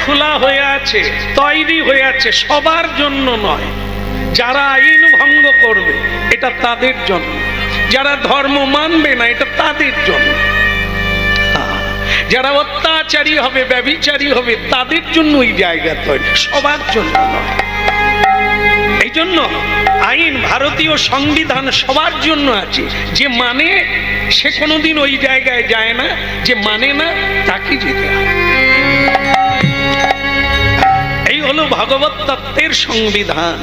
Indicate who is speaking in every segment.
Speaker 1: খোলা হয়ে আছে, তৈরি হয়ে আছে, সবার জন্য নয়। যারা আইন ভঙ্গ করবে এটা তাদের জন্য, যারা ধর্ম মানবে না এটা তাদের জন্য, যারা অত্যাচারী হবে, ব্যভিচারী হবে, তাদের জন্য ওই জায়গা তৈরি, সবার জন্য নয়। এই জন্য আইন, ভারতীয় সংবিধান সবার জন্য আছে। যে মানে সে কোনোদিন ওই জায়গায় যায় না, যে মানে না তাকে যেতে হয়। এই হলো ভগবত তত্ত্বের সংবিধান।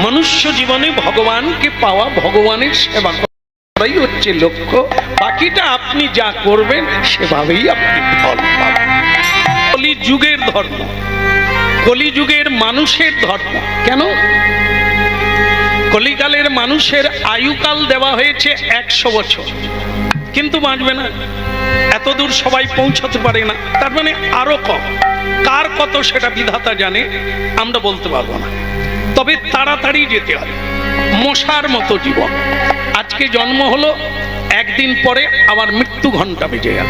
Speaker 1: মনুষ্য জীবনে ভগবানকে পাওয়া, ভগবানের সেবা করাই হচ্ছে লক্ষ্য। বাকিটা আপনি যা করবেন সেভাবেই আপনি ফল পাবেন। কলিযুগের ধর্ম, কলিযুগের মানুষের ধর্ম। কেন? কলিকালের মানুষের আয়ুকাল দেওয়া হয়েছে 100 বছর, কিন্তু বাঁচবে না, এতদূর সবাই পৌঁছাতে পারে না। তার মানে আরো কম। কার কত সেটা বিধাতা জানে, আমরা বলতে পারবো না। তবে তাড়াতাড়ি যেতে হয়, মশার মতো জীবন। আজকে জন্ম হলো, একদিন পরে আবার মৃত্যু ঘন্টা বেজে গেল।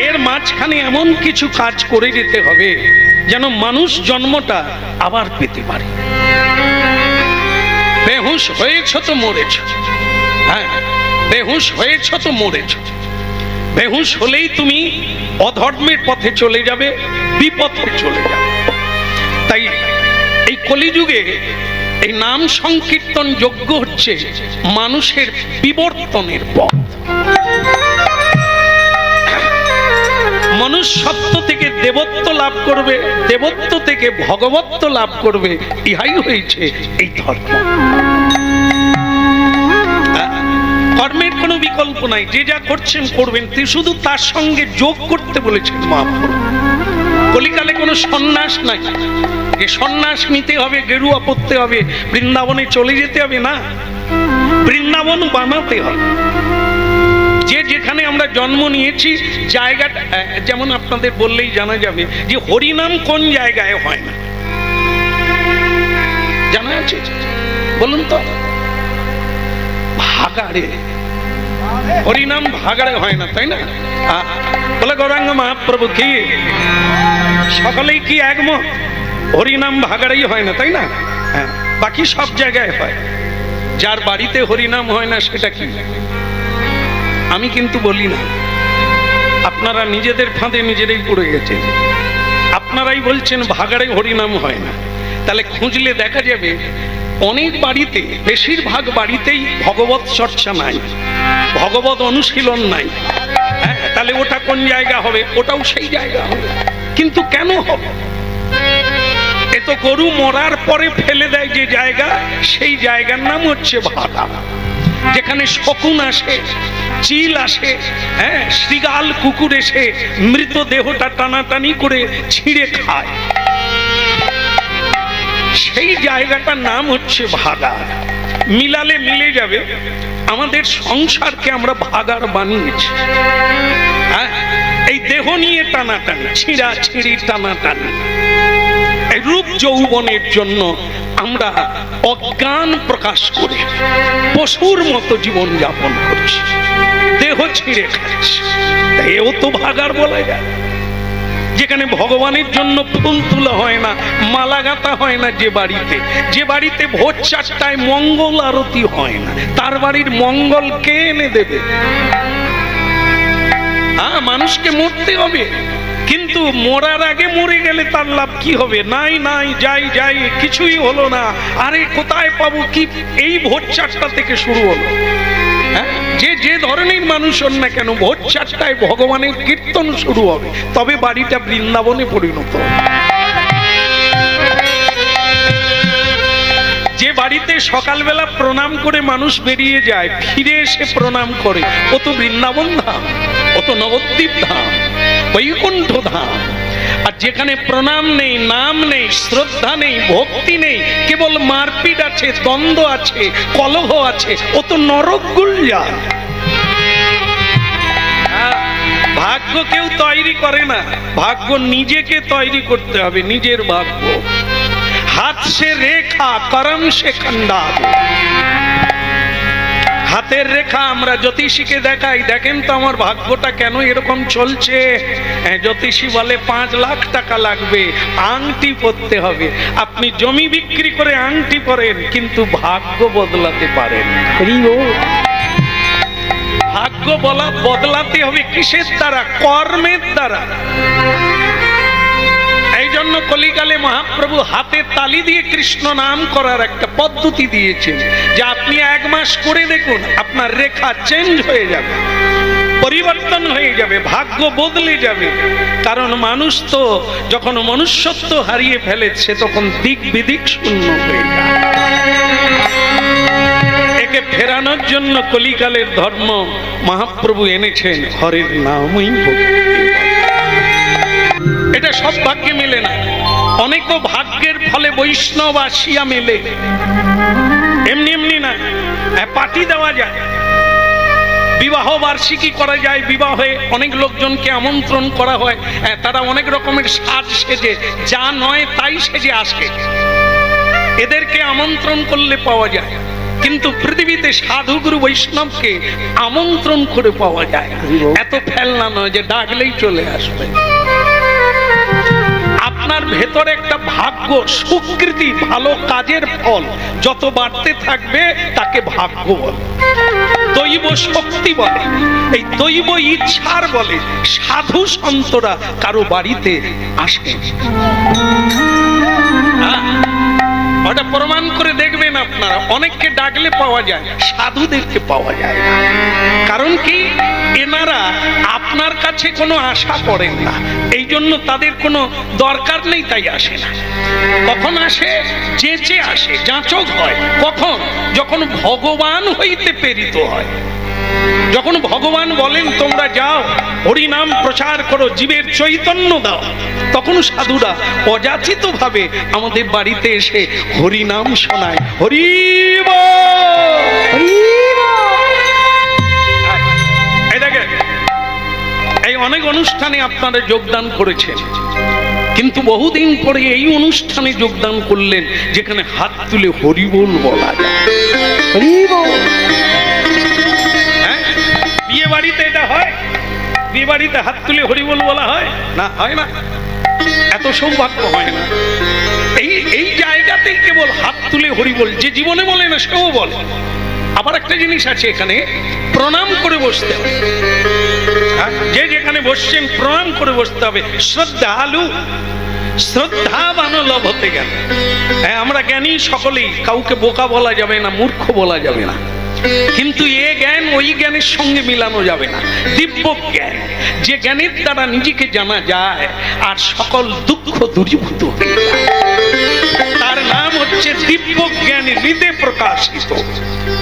Speaker 1: এর মাঝখানে এমন কিছু কাজ করে যেতে হবে যেন মানুষ জন্মটা আবার পেতে পারে। বেহুশ হয়েছ তো মরেছ, হ্যাঁ, বেহুশ হয়েছ তো মরেছ। বেহুশ হলেই তুমি অধর্মের পথে চলে যাবে, বিপথে চলে যাবে। তাই এই কলিযুগে এই নাম সংকীর্তন যজ্ঞ হচ্ছে মানুষের বিবর্তনের পথ। মনুষ্যত্ব থেকে দেবত্ব লাভ করবে, দেবত্ব থেকে ভগবত্ব লাভ করবে। ইহাই হয়েছে এই ধর্ম। কর্মের কোনো বিকল্প নাই, যে যা করছেন করবেন, শুধু তার সঙ্গে যোগ করতে বলেছেন মহাপ্রভু। কলিকালে কোনো সন্ন্যাস নাই যে সন্ন্যাস নিতে হবে, গেরুয়া পরতে হবে, বৃন্দাবনে চলে যেতে হবে, না, বৃন্দাবন বানাতে হবে। যে যেখানে আমরা জন্ম নিয়েছি জায়গাটা, যেমন আপনাদের বললেই জানা যাবে যে হরিনাম কোন জায়গায় হয় না, জানা আছে? বলুন তো। ভাগাড়ে হরিনাম, ভাগাড়ে হয় না, তাই না? বলে গৌরাঙ্গ মহাপ্রভু কি সকলেই কি একমত? হরিনাম ভাগাড়েই হয় না, তাই না? হ্যাঁ, বাকি সব জায়গায় হয়। যার বাড়িতে হরিনাম হয় না সেটা কি? আমি কিন্তু বলি না, আপনারা নিজেদের ফাঁদে নিজেরাই পড়ে গেছেন। আপনারাই বলছেন ভাগাড়ে হরিনাম হয় না। তাহলে খুঁজলে দেখা যাবে অনেক বাড়িতে, বেশিরভাগ বাড়িতেই ভগবত চর্চা নাই, ভগবত অনুশীলন নাই। হ্যাঁ, তাহলে ওটা কোন জায়গা হবে? ওটাও সেই জায়গা হবে। কিন্তু কেন হবে? এ তো গরু মরার পরে ফেলে দেয় যে জায়গা, সেই জায়গার নাম হচ্ছে ভাগা, যেখানে শকুন আসে, চিল আসে, হ্যাঁ, শৃগাল কুকুর এসে মৃতদেহটা টানাটানি করে ছিঁড়ে খায়। সেই জায়গাটার নাম হচ্ছে ভাগাড়। মিলালে মিলে যাবে। আমাদের সংসারকে আমরা ভাগাড় বানিয়েছি। হ্যাঁ, এই দেহ নিয়ে টানাটানি, ছিঁড়া ছিঁড়ি টানাটানি, এই রূপ যৌবনের জন্য আমরা অজ্ঞান প্রকাশ করে পশুর মতো জীবন যাপন করছি, দেহ ছিঁড়ে খাচ্ছি। এও তো ভাগাড় বলা যায়। যেখানে ভগবানের জন্য ফুল তোলা হয় না, মালা গাঁথা হয় না, যে বাড়িতে ভোর 4টায় মঙ্গল আরতি হয় না, তার বাড়ির মঙ্গল কে এনে দেবে? হ্যাঁ, মানুষকে মরতে হবে, কিন্তু মরার আগে মরে গেলে তার লাভ কি হবে? নাই নাই, যাই যাই, কিছুই হলো না। আরে কোথায় পাবো কি? এই ভোর 4টা থেকে শুরু হলো। হ্যাঁ, যে ধরনের মানুষ হন না কেন, ভোর 4টায় ভগবানের কীর্তন শুরু হবে, তবে বাড়িটা বৃন্দাবনে পরিণত হবে। যে বাড়িতে সকালবেলা প্রণাম করে মানুষ বেরিয়ে যায়, ফিরে এসে প্রণাম করে, ও তো বৃন্দাবন ধাম, ও তো নবদ্বীপ ধাম, বৈকুণ্ঠ ধাম। আর যেখানে প্রণাম নেই, নাম নেই, শ্রদ্ধা নেই, ভক্তি নেই, কেবল মারপিট আছে, দ্বন্দ্ব আছে, কলহ আছে, ও তো নরক গুলজার। ভাগ্য কেউ তৈরি করে না, ভাগ্য নিজেকে তৈরি করতে হবে, নিজের ভাগ্য। হাত সে রেখা, করম সে খন্ডা। হাতের রেখা আমরা জ্যোতিষীকে দেখাই, দেখেন তো আমার ভাগ্যটা কেন এরকম চলছে। জ্যোতিষী বলে 5 লাখ টাকা লাগবে, আংটি পরতে হবে। আপনি জমি বিক্রি করে আংটি পরেন, কিন্তু ভাগ্য বদলাতে পারেন। ভাগ্য বদলাতে হবে কিসের দ্বারা? কর্মের দ্বারা। এই জন্য কলিকালে মহাপ্রভু হাতে তালি দিয়ে কৃষ্ণ নাম করার একটা পদ্ধতি দিয়েছেন, যে আপনি 1 মাস করে দেখুন, আপনার রেখা চেঞ্জ হয়ে যাবে, পরিবর্তন হয়ে যাবে, ভাগ্য বদলে যাবে। কারণ মানুষ তো যখন মনুষ্যত্ব হারিয়ে ফেলেছে, তখন দিক বিদিক শূন্য হয়ে যায়। একে ফেরানোর জন্য কলিকালের ধর্ম মহাপ্রভু এনেছেন হরির নামই ভক্তি। এটা সব ভাগ্যে মেলে না, অনেকও ভাগ্যের ফলে বৈষ্ণব আসিয়া মেলে, এমনি এমনি না। পার্টি দেওয়া যায়, বিবাহ বার্ষিকী করা যায়, বিবাহে অনেক লোকজনকে আমন্ত্রণ করা হয়, তারা অনেক রকমের সাজ সেজে, যা নয় তাই সেজে আসে, এদেরকে আমন্ত্রণ করলে পাওয়া যায়। কিন্তু পৃথিবীতে সাধুগুরু বৈষ্ণবকে আমন্ত্রণ করে পাওয়া যায়, এত ফেলনা নয় যে ডাকলেই চলে আসবে। আপনার ভেতরে একটা ভাগ্য, সুকৃতি, ভালো কাজের ফল যত বাড়তে থাকবে তাকে ভাগ্য বলে, দৈব শক্তি বলে, এই দৈব ইচ্ছার বলে। সাধু সন্তরা কারো বাড়িতে আসে, ওটা প্রমাণ করে দেখবেন আপনারা। অনেককে ডাকলে পাওয়া যায়, সাধুদেরকে পাওয়া যায় না। কারণ কি? এনারা আপনার কাছে কোনো আশা করেন না, এই জন্য তাদের কোনো দরকার নেই, তাই আসে না। কখন আসে? যেচে আসে, যাচক হয়। কখন? যখন ভগবান হইতে প্রেরিত হয়, যখন ভগবান বলেন তোমরা যাও হরি নাম প্রচার করো, জীবের চৈতন্য দাও, তখন সাধুরা অযাচিত ভাবে আমাদের বাড়িতে এসে হরি নাম শোনায়। হরি এই দেখেন, এই অনেক অনুষ্ঠানে আপনারা যোগদান করেছেন, কিন্তু বহুদিন পরে এই অনুষ্ঠানে যোগদান করলেন যেখানে হাত তুলে হরি বল বলা যায়। হরি বল। বিয়ে বাড়িতে এটা হয়? বিয়ে বাড়িতে হাত তুলে হরিবোল বলা হয় না? হয় না, এত সৌভাগ্য হয় না। এই জায়গাতেই কেবল হাত তুলে হরিবোল, যে জীবনে বলে না সেও বলে। আবার একটা জিনিস আছে, এখানে প্রণাম করে বসতে হবে। যে যেখানে বসছেন প্রণাম করে বসতে হবে। শ্রদ্ধালু, শ্রদ্ধাবান লাভ হতে গেলে আমরা জ্ঞানী সকলেই, কাউকে বোকা বলা যাবে না, মূর্খ বলা যাবে না, কিন্তু এ জ্ঞান ওই জ্ঞানের সঙ্গে মিলানো যাবে না। দিব্য জ্ঞান, যে জ্ঞানের দ্বারা নিজেকে জানা যায় আর সকল দুঃখ দূরীভূত হয়ে যায়, তার নাম হচ্ছে দিব্য জ্ঞান। হৃদয়ে প্রকাশিত,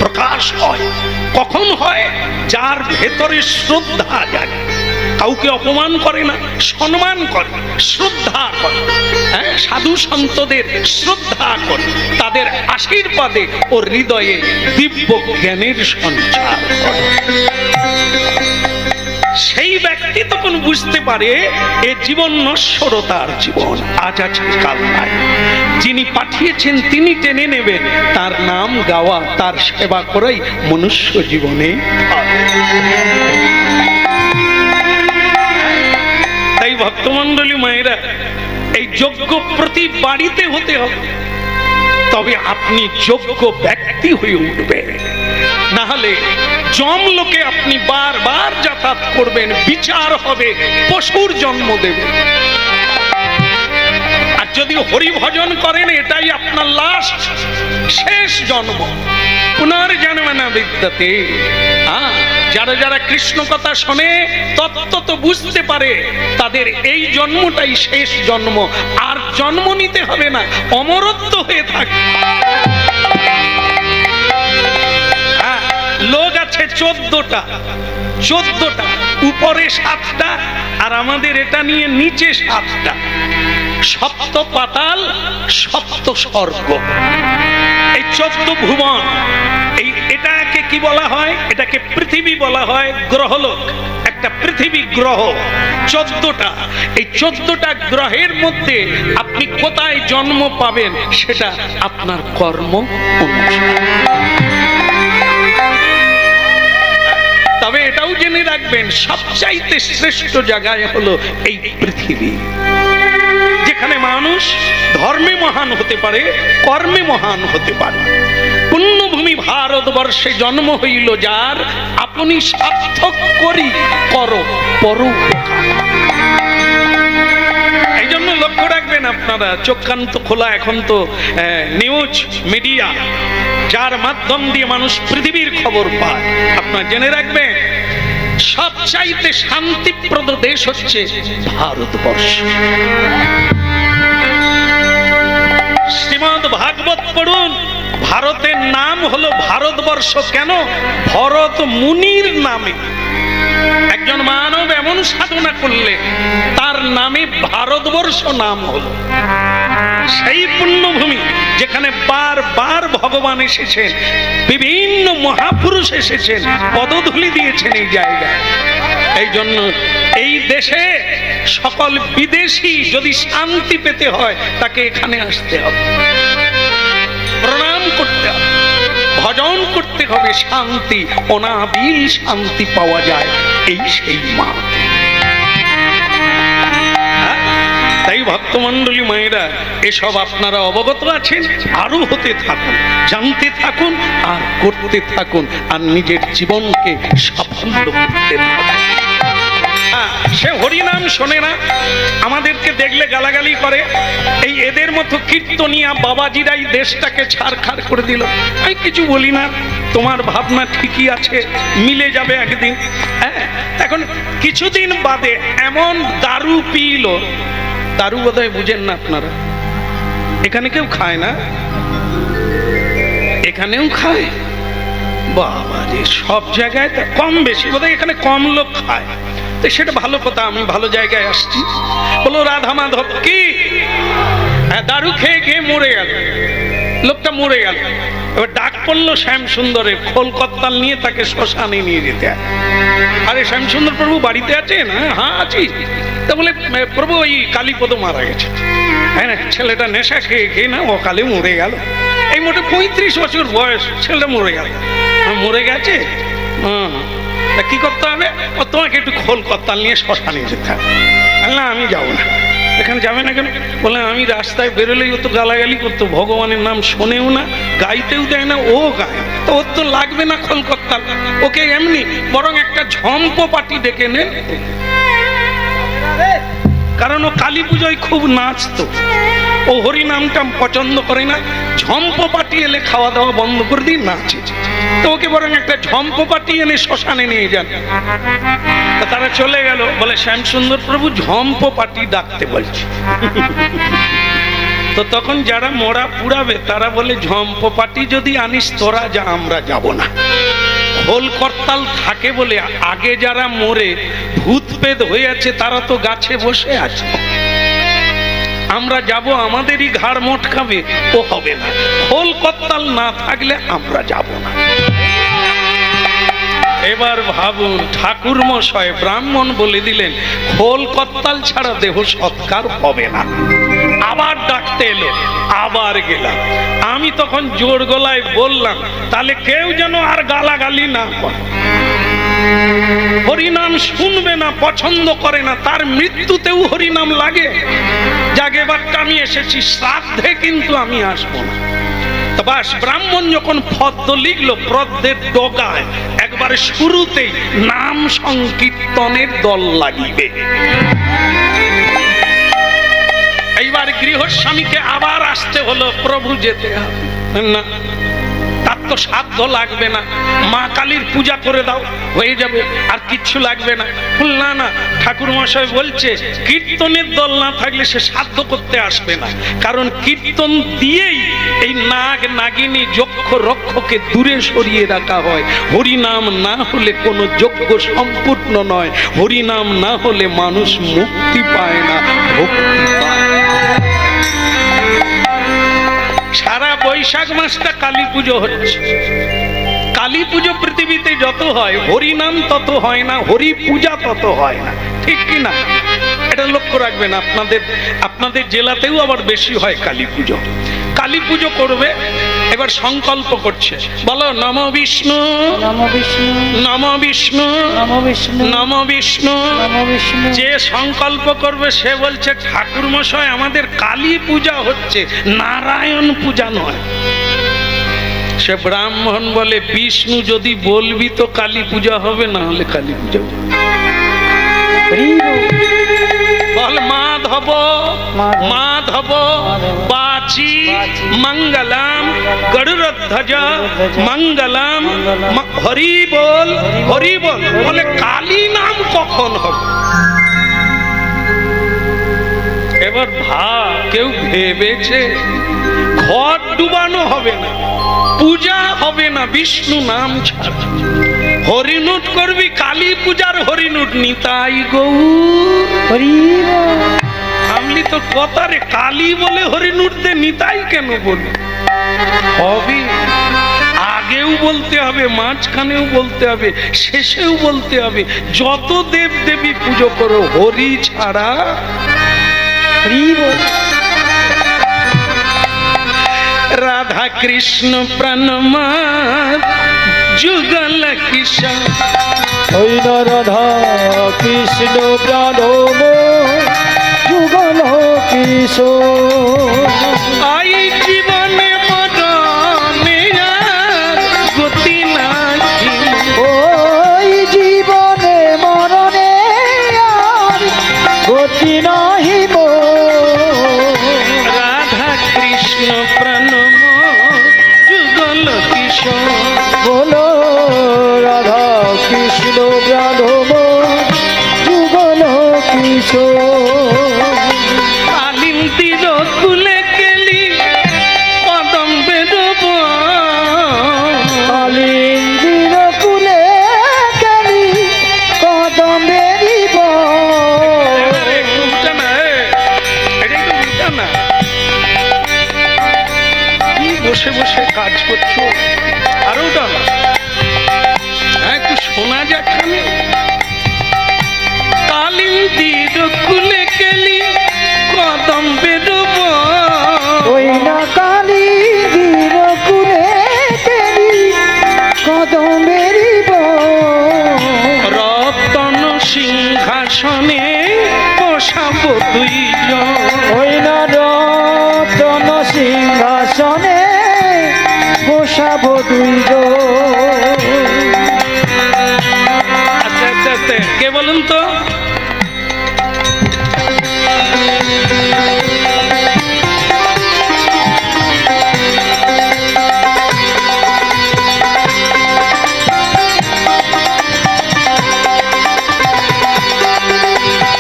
Speaker 1: প্রকাশ হয়। কখন হয়? যার ভেতরে শ্রদ্ধা জাগে, কাউকে অপমান করে না, সম্মান করে, শ্রদ্ধা করে। সাধু সন্তদের শ্রদ্ধা করে, তাদের আশীর্বাদে ও হৃদয়ে দিব্য জ্ঞানের সঞ্চার করে। সেই ব্যক্তি তখন বুঝতে পারে এ জীবন নশ্বরতার জীবন, আজ আছে কাল নাই। যিনি পাঠিয়েছেন তিনি টেনে নেবেন, তার নাম গাওয়া, তার সেবা করাই মনুষ্য জীবনে। তাই ভক্তমণ্ডলী মায়েরা, এই যোগ্য প্রতি বাড়িতে হতে হবে, তবে আপনি যোগ্য ব্যক্তি হয়ে উঠবেন। না হলে জমলোকে আপনি বারবার যাতায়াত করবেন, বিচার হবে, পশুর জন্ম দেবে। আর যদি হরিভজন করেন, এটাই আপনার লাস্ট, শেষ জন্ম। পুনর্জন্ম না বিদ্যতে। যারা যারা কৃষ্ণ কথা শোনে, তত্ত্ব তো বুঝতে পারে, তাদের এই জন্মটাই শেষ জন্ম, আর জন্ম নিতে হবে না, অমরত্ব হয়ে থাকে। লোক আছে 14টা, উপরে 7টা, আর আমাদের এটা নিয়ে নিচে 7টা। সপ্ত পাতাল, সপ্ত স্বর্গ, এই 14 ভুবন। এটাকে কি বলা হয়? এটাকে পৃথিবী বলা হয়, গ্রহলোক। একটা পৃথিবী গ্রহ 14টা। এই 14টা গ্রহের মধ্যে আপনি কোথায় জন্ম পাবেন সেটা আপনার কর্ম অনুসারে। তবে এটাও জেনে রাখবেন সবচাইতে শ্রেষ্ঠ জায়গায় হলো এই পৃথিবী, যেখানে মানুষ ধর্মে মহান হতে পারে, কর্মে মহান হতে পারে। পুণ্যভূমি ভারতবর্ষে জন্ম হইল যার, আপনি সার্থক করি করো পরোপকার। এই জন্য লক্ষ্য রাখবেন আপনারা, চোখ কান তো খোলা, এখন তো নিউজ মিডিয়া, যার মাধ্যম দিয়ে মানুষ পৃথিবীর খবর পায়। আপনারা জেনে রাখবেন সবচাইতে শান্তিপ্রদ দেশ হচ্ছে ভারতবর্ষ। শ্রীমদ্ ভাগবত পড়ুন, ভারতের নাম হলো ভারতবর্ষ কেন? ভরত মুনির নামে একজন মানব এমন সাধনা করলে তার নামে ভারতবর্ষ নাম হলো। সেই পুণ্যভূমি যেখানে বারবার ভগবান এসেছেন, বিভিন্ন মহাপুরুষ এসেছেন, পদধূলি দিয়েছেন এই জায়গায়। এই জন্য এই দেশে সকল বিদেশি যদি শান্তি পেতে হয় তাকে এখানে আসতে হবে, প্রণাম করতে হবে, ভজন করতে হবে। শান্তি, অনাবিল শান্তি পাওয়া যায় এই সেই মা। তাই ভক্তমণ্ডলী মায়েরা, এসব আপনারা অবগত আছেন, আরো হতে থাকুন, জানতে থাকুন, আর করতে থাকুন, আর নিজের জীবনকে সাফল্য করতে থাকুন। সে হরিনাম শোনে না, আমাদেরকে দেখলে গালাগালি করে। এই এদের মতো কীর্তনিয়া বাবাজিরাই দেশটাকে ছাড়খাড় করে দিল। আমি কিছু বলি না, তোমার ভাবনা ঠিকই আছে, মিলে যাবে একদিন। হ্যাঁ, এখন কিছুদিন বাদে এমন দারু পিল, দারু বোধহয় বুঝেন না আপনারা, এখানে কেউ খায় না, এখানেও খায়। বাবা রে, সব জায়গায় কম বেশি বোধহয় এখানে কম লোক খায়, তো সেটা ভালো কথা, আমি ভালো জায়গায় আসছি। বলো রাধা মাধব কি দারু খেয়ে খেয়ে মরে গেল, লোকটা মরে গেল। এবার ডাক পড়লো শ্যাম সুন্দরের, খোল কত্তাল নিয়ে তাকে শ্মশানে নিয়ে যেতে হয়। আরে শ্যাম সুন্দর প্রভু বাড়িতে আছেন? হ্যাঁ আছি। তা বলে প্রভু ওই কালীপদ মারা গেছে। হ্যাঁ, ছেলেটা নেশা খেয়ে খেয়ে না অকালে মরে গেল। এই মোটে 35 বছর বয়স, ছেলেটা মরে গেল। মরে গেছে, কি করতে হবে? তোমাকে একটু খোল কত্তাল নিয়ে শ্মশানে যেতে হবে। না আমি যাবো না। এখানে যাবে না কেন? বলে আমি রাস্তায় বেরোলেই ও তো গালাগালি করতো, ভগবানের নাম শোনেও না, গাইতেও দেয় না, ও গায়, তো ওর তো লাগবে না খোল কত্তাল। ওকে এমনি বরং একটা ঝম্প পাটি ডেকে নেন, কারণ ও কালী পুজোয় খুব নাচতো, ও হরি নামটা পছন্দ করে না। ঝম্প পাটি এলে খাওয়া দাওয়া বন্ধ করে দিই, নাচে। তো ওকে বরং একটা ঝম্প পাটি এনে শ্মশানে নিয়ে যান। তারা চলে গেল, বলে শ্যাম সুন্দর প্রভু ঝম্প পাটি ডাকতে বলছে। তো তখন যারা মোড়া পুড়াবে তারা বলে ঝম্প পাটি যদি আনিস তোরা যা, আমরা যাব না। খোল করতাল থাকে বলে আগে যারা মরে ভূত পেদ হয়ে আছে তারা তো গাছে বসে আছে, আমরা যাব, আমাদেরই ঘাড় মটকাবে, ও হবে না। খোল করতাল না থাকলে আমরা যাব না। এবার ভাবুন, ঠাকুর মশাই ব্রাহ্মণ বলে দিলেন খোল করতাল ছাড়া দেহ সৎকার হবে না। আবার ডাকতে এলো, আবার গেলাম। আমি তখন জোর গলায় বললাম, তাহলে কেউ যেন আর গালাগালি না করে। হরিনাম শুনবে না, পছন্দ করে না, তার মৃত্যুতেও হরিনাম লাগে। জাগে বাট্টা আমি এসেছি, শ্রাদ্ধে কিন্তু আমি আসবো না। বাস, ব্রাহ্মণ যখন পদ্ম লিখলো, পদ্মের ডগায় একবারে শুরুতেই নাম সংকীর্তনের দল লাগিবে। এইবার গৃহস্বামীকে আবার আসতে হলো, প্রভু যেতে হবে না, তার তো সাধ্য লাগবে না, মা কালীর পূজা করে দাও, হয়ে যাবে, আর কিচ্ছু লাগবে না। না না, ঠাকুর মশাই বলছে কীর্তনের দল না থাকলে সে সাধ্য করতে আসবে না, কারণ কীর্তন দিয়েই এই নাগ নাগিনী যক্ষ রক্ষকে দূরে সরিয়ে রাখা হয়। হরিনাম না হলে কোনো যজ্ঞ সম্পূর্ণ নয়, হরিনাম না হলে মানুষ মুক্তি পায় না, ভক্তি পায়। সারা বৈশাখ মাসটা কালী পুজো হচ্ছে। কালী পুজো পৃথিবীতে যত হয়, হরিনাম তত হয় না, হরি পূজা তত হয় না, ঠিক কি না? এটা লক্ষ্য রাখবেন। আপনাদের জেলাতেও আবার বেশি হয় কালী পুজো। কালী পুজো করবে, এবার সংকল্প করছে, বলো নম বিষ্ণু
Speaker 2: নম বিষ্ণু
Speaker 1: নম বিষ্ণু
Speaker 2: নম বিষ্ণু
Speaker 1: নম বিষ্ণু।
Speaker 2: নম বিষ্ণু।
Speaker 1: যে সংকল্প করবে সে বলছে ঠাকুর মশাই আমাদের কালী পূজা হচ্ছে, নারায়ণ পূজা নয়। সে ব্রাহ্মণ বলে বিষ্ণু যদি বলবি তো কালী পূজা হবে, না হলে কালী পূজা হবে। বল মাধব মাধব বাচি মঙ্গলম গরুড়ধ্বজ মঙ্গলম হরি বল হরি বল। বলে কালী নাম কখন হবে? এবার ভাব, কেউ ভেবেছে ঘর ডুবানো হবে না, পূজা হবে না বিষ্ণু নাম ছাড়া। হরিনুট করবি, কালী পূজার হরিনুট নিতাই গৌর
Speaker 2: হরি বল।
Speaker 1: আমলি তো কথা রে, কালী বলে হরিনুট দে, নিতাই কেন বলি? হবে, আগেও বলতে হবে, মাঝখানেও বলতে হবে, শেষেও বলতে হবে। যত দেব দেবী পুজো করো, হরি ছাড়া
Speaker 2: হরি বল।
Speaker 1: রাধা কৃষ্ণ প্রণমাত যুগল কিশোর।
Speaker 2: ওই রাধা কৃষ্ণ প্রাণম যুগল কিশোর।
Speaker 1: আই জীবনে মরণে আর গতি নাহি।
Speaker 2: ওই জীবনে মরণে আর গতি নাহি মোর।
Speaker 1: রাধা কৃষ্ণ প্রণমাত যুগল কিশোর।
Speaker 2: বলো রাধা কৃষ্ণ প্রাণম যুগল কিশোর।
Speaker 1: কালিন্দির কুলে কেলি কদম বেরোব।
Speaker 2: কালিন্দির কুলে কেলি কদম বেরিব।
Speaker 1: কি বসে বসে কাজ করছো? আরো ওটা একটু শোনা যাক। কালিন্দির কুলে কেলি কদম বেরোব।
Speaker 2: ওই না কালিন্দির কুলে কেলি কদম বেরিব।
Speaker 1: রতন সিংহাসনে বসাব দুইজন।
Speaker 2: ওই না রতন সিংহাসনে বসাব দুইজন।
Speaker 1: আচ্ছা আচ্ছা আচ্ছা, কে বলুন তো?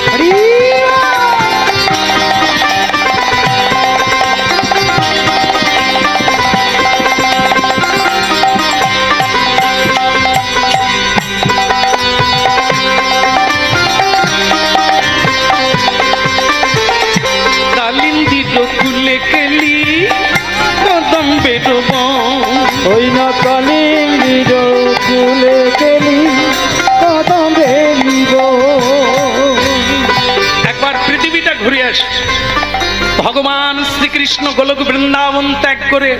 Speaker 2: হরি
Speaker 1: কালিন্দির কুলে কেলি কদম বেরোব।
Speaker 2: ওই না কালিন্দির কুলে কেলি কদম বেরিব।
Speaker 1: একবার পৃথিবীটা ঘুরে আসে। ভগবান শ্রীকৃষ্ণ গোলক বৃন্দাবন ত্যাগ করে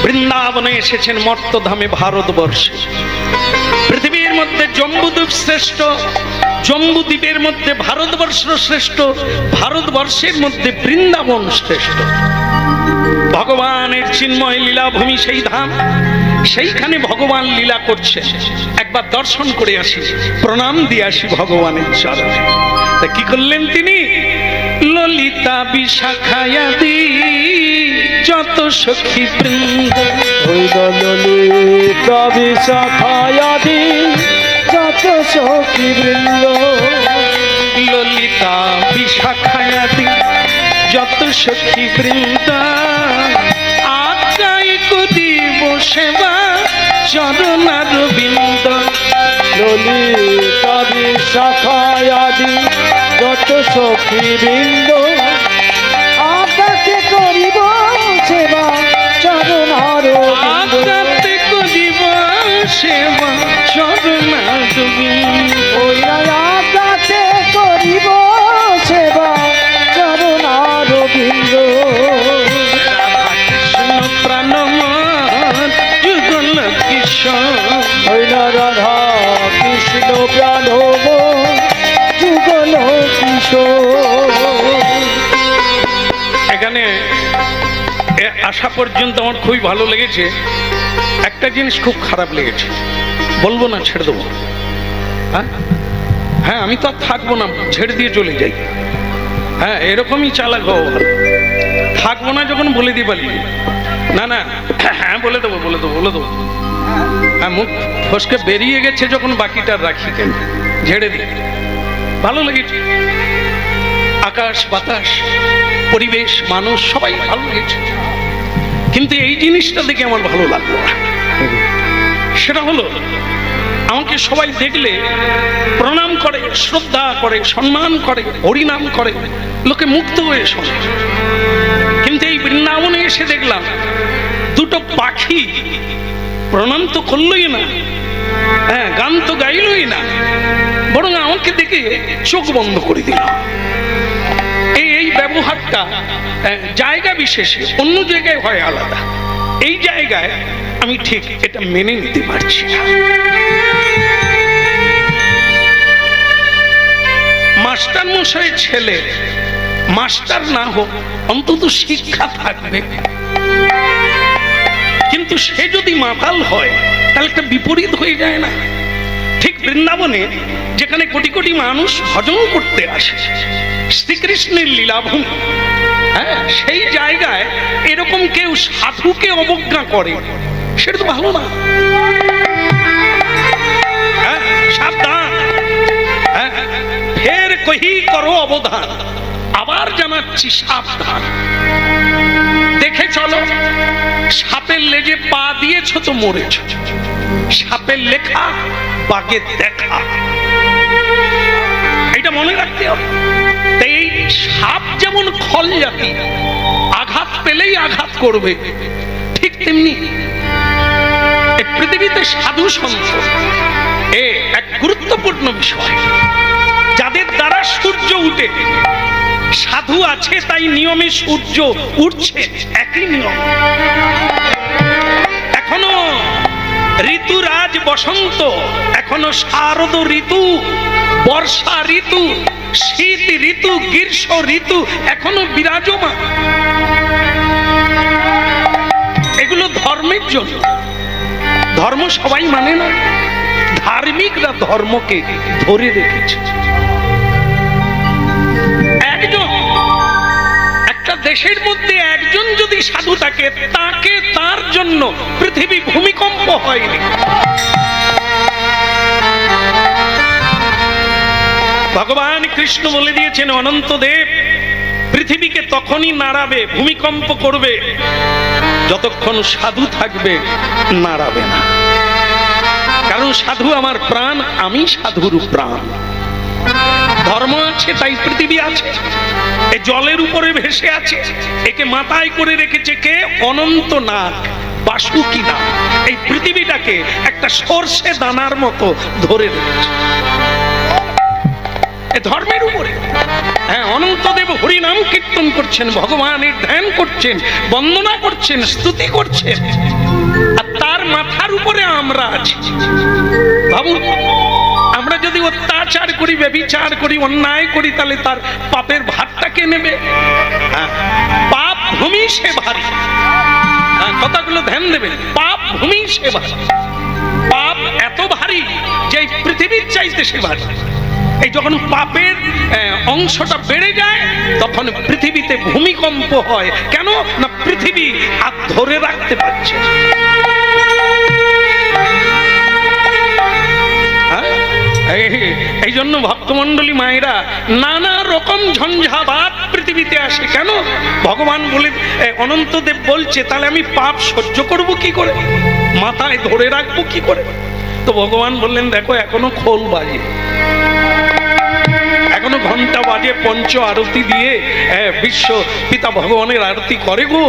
Speaker 1: বৃন্দাবনে এসেছেন মর্তধামে ভারতবর্ষে। পৃথিবীর মধ্যে জম্বুদ্বীপ শ্রেষ্ঠ, জম্বুদ্বীপের মধ্যে ভারতবর্ষ শ্রেষ্ঠ, ভারতবর্ষের মধ্যে বৃন্দাবন শ্রেষ্ঠ। ভগবানের চিন্ময় লীলাভূমি সেই ধাম, সেইখানে ভগবান লীলা করছে। একবার দর্শন করে আসি, প্রণাম দিয়ে আসি ভগবানের চরণে। তা কি করলেন তিনি? ললিতা বিশাখায়াদি যত সখী বৃন্দ।
Speaker 2: ওই ললিতা বিশাখায়াদি যত সখী বৃন্দ।
Speaker 1: ললিতা বিশাখায়াদি যত সখী বৃন্দ আত্মাই করিব সেবা চরণার বিন্দ।
Speaker 2: ললিতা বিশাখায়াদি যত সখী বৃন্দ আকাশে করিব সেবা চরণার বিন্দ।
Speaker 1: আত্মাতে করিব সেবা চরণার বিন্দ।
Speaker 2: ওই আকাশে করিব সেবা চরণার বিন্দ।
Speaker 1: রাধা কৃষ্ণ প্রাণময় এখানে আসা পর্যন্ত আমার খুবই ভালো লেগেছে। একটা জিনিস খুব খারাপ লেগেছে, বলবো না, ছেড়ে দেবো। হ্যাঁ, আমি তো আর থাকবো না, ছেড়ে দিয়ে চলে যাই। হ্যাঁ, এরকমই চালাক হওয়া ভালো। থাকবো না যখন বলে দিয়ে পারি না, না, হ্যাঁ বলে দেবো। হ্যাঁ, মুখ ফসকে বেরিয়ে গেছে যখন বাকিটা রাখি কেন, ঝেড়ে দিই। ভালো লেগেছে, আকাশ বাতাস পরিবেশ মানুষ সবাই ভালো লেগেছে, কিন্তু এই জিনিসটা দেখে আমার ভালো লাগলো না। সেটা হলো, আমাকে সবাই দেখলে প্রণাম করে, শ্রদ্ধা করে, সম্মান করে, হরিনাম করে, লোকে মুক্ত হয়ে শোনে। কিন্তু এই বৃন্দাবনে এসে দেখলাম দুটো পাখি প্রণাম তো করলই না, হ্যাঁ, গান তো গাইলই না, বরং আমাকে দেখে চোখ বন্ধ করে দিল। এই ব্যবহারটা জায়গা বিশেষে, অন্য জায়গায় হয় আলাদা, এই জায়গায় আমি ঠিক এটা মেনে নিতে পারছি না। মাস্টার মশাইয়ের ছেলে মাস্টার না হোক, অন্তত শিক্ষা থাকবে, কিন্তু সে যদি মাতাল হয় তাহলে একটা বিপরীত হয়ে যায় না? ঠিক বৃন্দাবনে যেখানে কোটি কোটি মানুষ ভজন করতে আসে, শ্রীকৃষ্ণের লীলাভূমি, হ্যাঁ, সেই জায়গায় এরকম কেউ সাধুকে অবজ্ঞা করে, সেটা তো ভালো না। হ্যাঁ, সাবধান, হ্যাঁ, ফের কহি করো অবধান, আবার জানাচ্ছি সাবধান। দেখে চলো, সাপের লেজে পা দিয়েছ তো মরেছ, সাপের লেখা বাঘের দেখা, এটা মনে রাখতে হবে। এই সাপ যেমন খল জাতি, আঘাত পেলেই আঘাত করবে, ঠিক তেমনি পৃথিবীতে সাধু সন্ত এক গুরুত্বপূর্ণ বিষয়, যাদের দ্বারা সূর্য উঠে। সাধু আছে তাই নিয়মে সূর্য উঠছে, একই নিয়ম। এখনো ঋতুরাজ বসন্ত, এখনো শারদ ঋতু, বর্ষা ঋতু, শীত ঋতু, গ্রীষ্ম ঋতু এখনো বিরাজমান। এগুলো ধর্মের জন্য, ধর্ম সবাই মানে না, ধার্মিকরা ধর্মকে ধরে রেখেছে। একটা দেশের মধ্যে একজন যদি সাধু থাকে, তাকে তার জন্য পৃথিবী ভূমিকম্প হয়নি। ভগবান কৃষ্ণ বলে দিয়েছেন, অনন্তদেব পৃথিবীকে তখনই নাড়াবে, ভূমিকম্প করবে, যতক্ষণ সাধু থাকবে নাড়াবে না। কারণ সাধু আমার প্রাণ, আমি সাধুর প্রাণ। ধর্ম আছে তাই পৃথিবী আছে, এ জলের উপরে ভেসে আছে, একে মাথায় করে রেখেছে কে? অনন্ত নাগ, বাসুকি নাগ। এই পৃথিবীটাকে একটা সর্ষে দানার মতো ধরে রেখেছে এ ধর্মের উপরে। হ্যাঁ, অনন্তদেব হরিনাম কীর্তন করছেন, ভগবানের ধ্যান করছেন, বন্দনা করছেন, স্তুতি করছেন, আর তার মাথার উপরে আমরা আছি। ভাবুন, আমরা যদি অত্যাচার করি, ব্যভিচার করি, অন্যায় করি, তাহলে তার পাপের ভারটা কে নেবে? পাপ ভূমি সে ভারী, কথাগুলো ধ্যান দেবেন। পাপ ভূমি সে ভারী, পাপ এত ভারী যে পৃথিবীর চাইতে সে ভারী। এই যখন পাপের অংশটা বেড়ে যায়, তখন পৃথিবীতে ভূমিকম্প হয়। কেন না? পৃথিবী আর ধরে রাখতে পারছে। এই জন্য ভক্তমন্ডলী মায়েরা নানা রকম ঝঞ্ঝাবাত পৃথিবীতে আসে। কেন? ভগবান বলে, অনন্তদেব বলছে, তাহলে আমি পাপ সহ্য করব কি করে, মাথায় ধরে রাখবো কি করে? তো ভগবান বললেন, দেখো এখনো খোল বাজে, এখনো ঘন্টা বাজে, পঞ্চ আরতি দিয়ে বিশ্ব পিতা ভগবানের আরতি করে গো।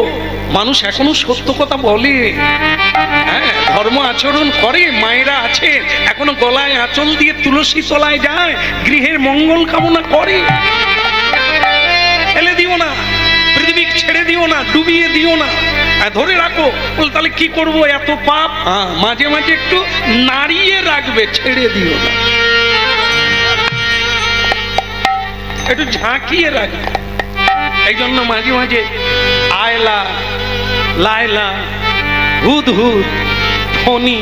Speaker 1: মানুষ এখনো সত্য কথা বলে, হ্যাঁ, ধর্ম আচরণ করে। মায়েরা আছে এখনো গলায় আঁচল দিয়ে তুলসী তলায় যায়, গৃহের মঙ্গল কামনা করে। ফেলে দিও না, পৃথিবী ছেড়ে দিও না, ডুবিয়ে দিও না, ধরে রাখো। বল তাহলে কি করবো, এত পাপ? মাঝে মাঝে একটু নাড়িয়ে রাখবে, ছেড়ে দিও না, একটু ঝাঁকিয়ে রাখবে। এই জন্য মাঝে মাঝে আয়লা, লায়লা, হুদহুদ, ফণি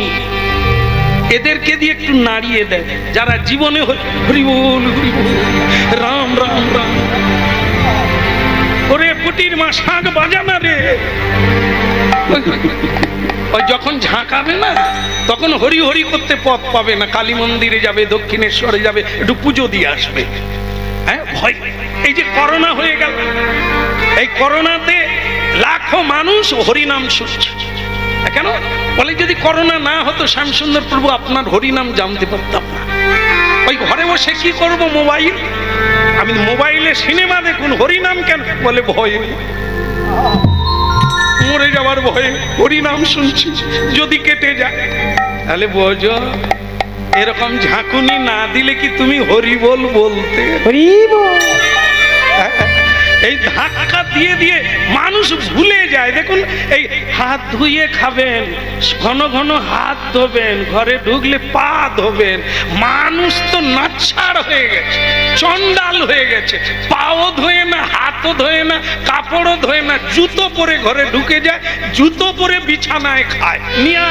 Speaker 1: এদেরকে দিয়ে একটু নাড়িয়ে দেয়, যারা জীবনে হরি বল হরি বল, রাম রাম রাম। ওরে পুটির মা শাঁখ বাজানা রে। ওই যখন ঝাঁকাবে না তখন হরি হরি করতে পথ পাবে না, কালী মন্দিরে যাবে, দক্ষিণেশ্বরে যাবে, একটু পুজো দিয়ে আসবে। হ্যাঁ, ভয়। এই যে করোনা হয়ে গেল, এই করোনাতে লাখো মানুষ হরিনাম শুনছে। কেন বলে, যদি করোনা না হতো শ্যামসুন্দর প্রভু আপনার হরিনাম জানতে পারতাম না। ওই ঘরে বসে কি করব, মোবাইল, আমি মোবাইলে সিনেমা দেখুন, হরিনাম কেন? বলে ভয়ে, মরে যাওয়ার ভয়ে হরিনাম শুনছি, যদি কেটে যায়। তাহলে বোঝো, এরকম ঝাঁকুনি না দিলে কি তুমি হরি বল বলতে?
Speaker 2: হরি বল।
Speaker 1: এই ধাক্কা দিয়ে দিয়ে মানুষ ভুলে যায়। দেখুন, এই হাত ধুয়ে খাবেন, ঘন ঘন হাত ধোবেন, ঘরে ঢুকলে পা ধোবেন। মানুষ তো নাচ্ছাড় হয়ে গেছে, চন্ডাল হয়ে গেছে, পাও ধোয়ে না, হাতও ধোয়ে না, কাপড়ও ধোয়ে না, জুতো পরে ঘরে ঢুকে যায়, জুতো পরে বিছানায় খায়। নিয়া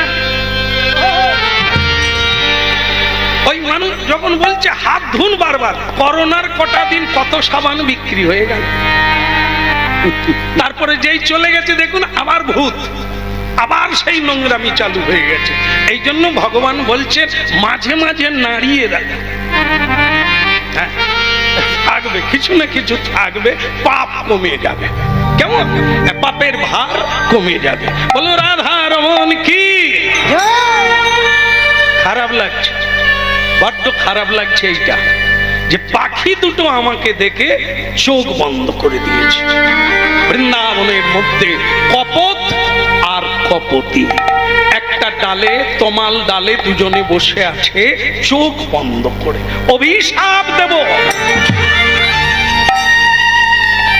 Speaker 1: ওই মানুষ যখন বলছে হাত ধুন বারবার, করোনার কটা দিন কত সাবান বিক্রি হয়ে গেল। তারপরে যেই চলে গেছে দেখুন আবার ভূত, আবার সেই নোংরামি চালু হয়ে গেছে। এই জন্য ভগবান বলছেন মাঝে মাঝে নাড়িয়ে রাখা। হ্যাঁ, থাকবে কিছু না কিছু থাকবে, পাপ কমে যাবে। কেমন? পাপের ভার কমে যাবে। বলো রাধা রমন কি। খারাপ লাগছে, বড্ড খারাপ লাগছে এইটা, যে পাখি দুটো আমাকে দেখে চোখ বন্ধ করে দিয়েছে। বৃন্দাবনের মধ্যে কপত আর কপতি একটা ডালে, তমাল ডালে দুজনে বসে আছে চোখ বন্ধ করে। অভিশাপ দেব।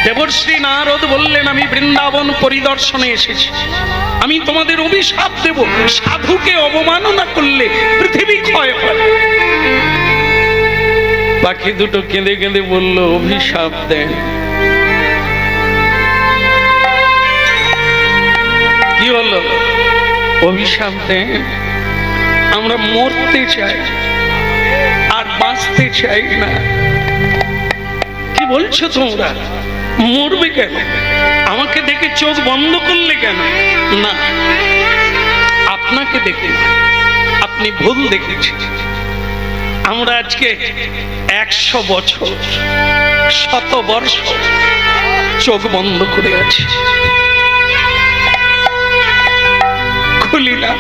Speaker 1: দেবশ্রী নারদ বললেন, আমি বৃন্দাবন পরিদর্শনে এসেছি, আমি তোমাদের অভিশাপ দেব। সাধুকে অবমাননা করলে পৃথিবী ক্ষয় হয়। পাখি দুটো কেঁদে কেঁদে বলল, অভিশাপ দেন। কি হলো? অভিশাপ দেন, আমরা মরতে চাই আর বাঁচতে চাই না। কি বলছো তোমরা? মরবে কেন? আমাকে দেখে চোখ বন্ধ করলে কেন? না, আপনাকে দেখে আপনি ভুল দেখেছেন। আমরা আজকে 100 বছর, 100 বর্ষ চোখ বন্ধ করে আছি, খুলি না,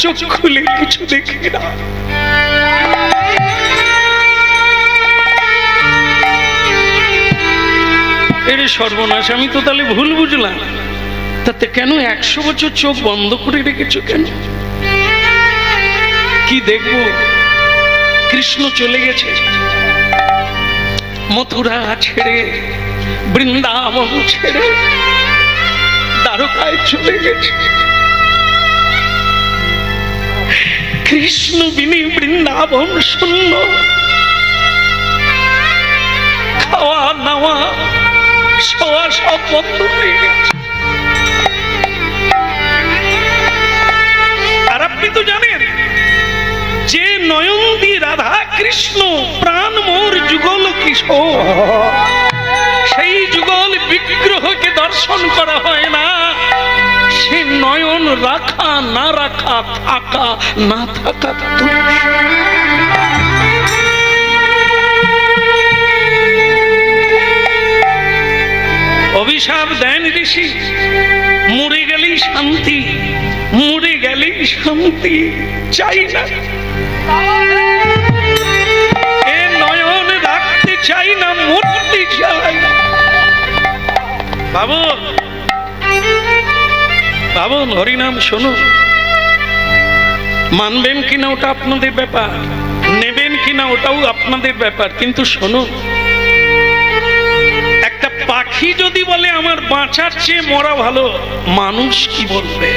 Speaker 1: চোখ খুলে কিছু দেখি না। এরে সর্বনাশ, আমি তো তাহলে ভুল বুঝলাম। তাতে কেন 100 বছর চোখ বন্ধ করে রেখেছো কেন? কি দেখবো? কৃষ্ণ চলে গেছে মথুরা ছেড়ে, বৃন্দাবন ছেড়ে দ্বারকায় চলে গেছে। কৃষ্ণ বিনি বৃন্দাবন শূন্য, খাওয়া নাওয়া শোয়া সব বন্ধ হয়ে গেছে। আর আপনি তো জানেন যে নয়নদী রাধা কৃষ্ণ প্রাণ মোর যুগল কিশোর, সেই যুগল বিগ্রহকে দর্শন করা হয় না। সে নয়ন রাখা না রাখা, থাকা না থাকা। অভিশাপ দেন ঋষি, মরে গেলেই শান্তি, মরে গেলেই শান্তি চাই না। এ নয়ন রাখতে চাই না, মরতে চাই। ভাবুন, ভাবুন, হরিনাম শুনুন। মানবেন কিনা ওটা আপনাদের ব্যাপার, নেবেন কিনা ওটাও আপনাদের ব্যাপার, কিন্তু শুনুন, একটা পাখি যদি বলে আমার বাঁচার চেয়ে মরা ভালো, মানুষ কি বলবে?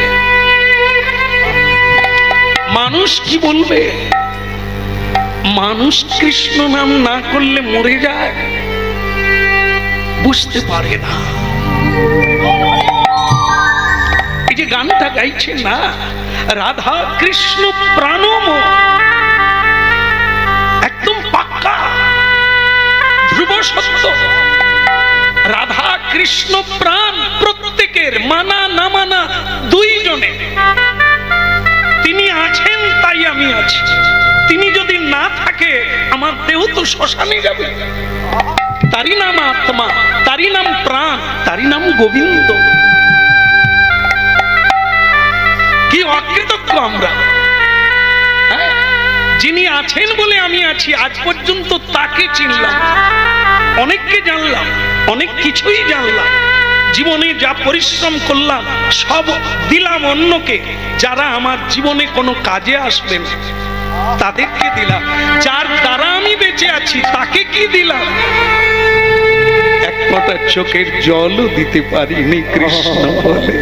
Speaker 1: মানুষ কি বলবে? মানুষ কৃষ্ণ নাম না করলে মরে যায়। বুঝতে পারে না। এই যে গানটা গাইছে না, রাধা কৃষ্ণ প্রাণম, একদম পাক্কা ধ্রুব সত্য। রাধা কৃষ্ণ প্রাণ প্রত্যেকের, মানা না মানা দুইজনে। তিনি আছেন তাই আমি আছি, তিনি যদি না থাকে আমার দেহ তো শ্মশানে যাবে। তারই নাম আত্মা, তারই নাম প্রাণ, তারই নাম গোবিন্দ। কি অকৃতজ্ঞ আমরা! যিনি আছেন বলে আমি আছি, আজ পর্যন্ত তাকে চিনলাম, অনেককে জানলাম, অনেক কিছুই জানলাম, জীবনে যা পরিশ্রম করলাম সব দিলাম অন্যকে, যারা আমার জীবনে কোনো কাজে আসবে না তাদেরকে দিলাম। যার দ্বারা আমি বেঁচে আছি তাকে কি দিলাম? এক ফোঁটা চোখের জলও দিতে পারিনি কৃষ্ণ বলে।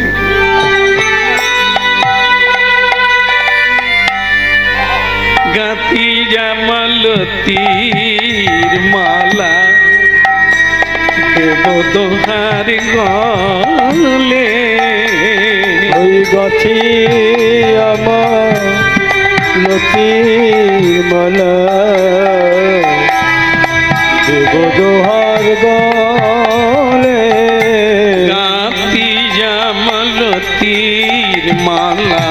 Speaker 1: গাতি জামালতির মালা দেব দোহার গলে,
Speaker 2: ওই গাছি আমার লতির মালা দেব দোহার গলে।
Speaker 1: গাতি জামালতির মালা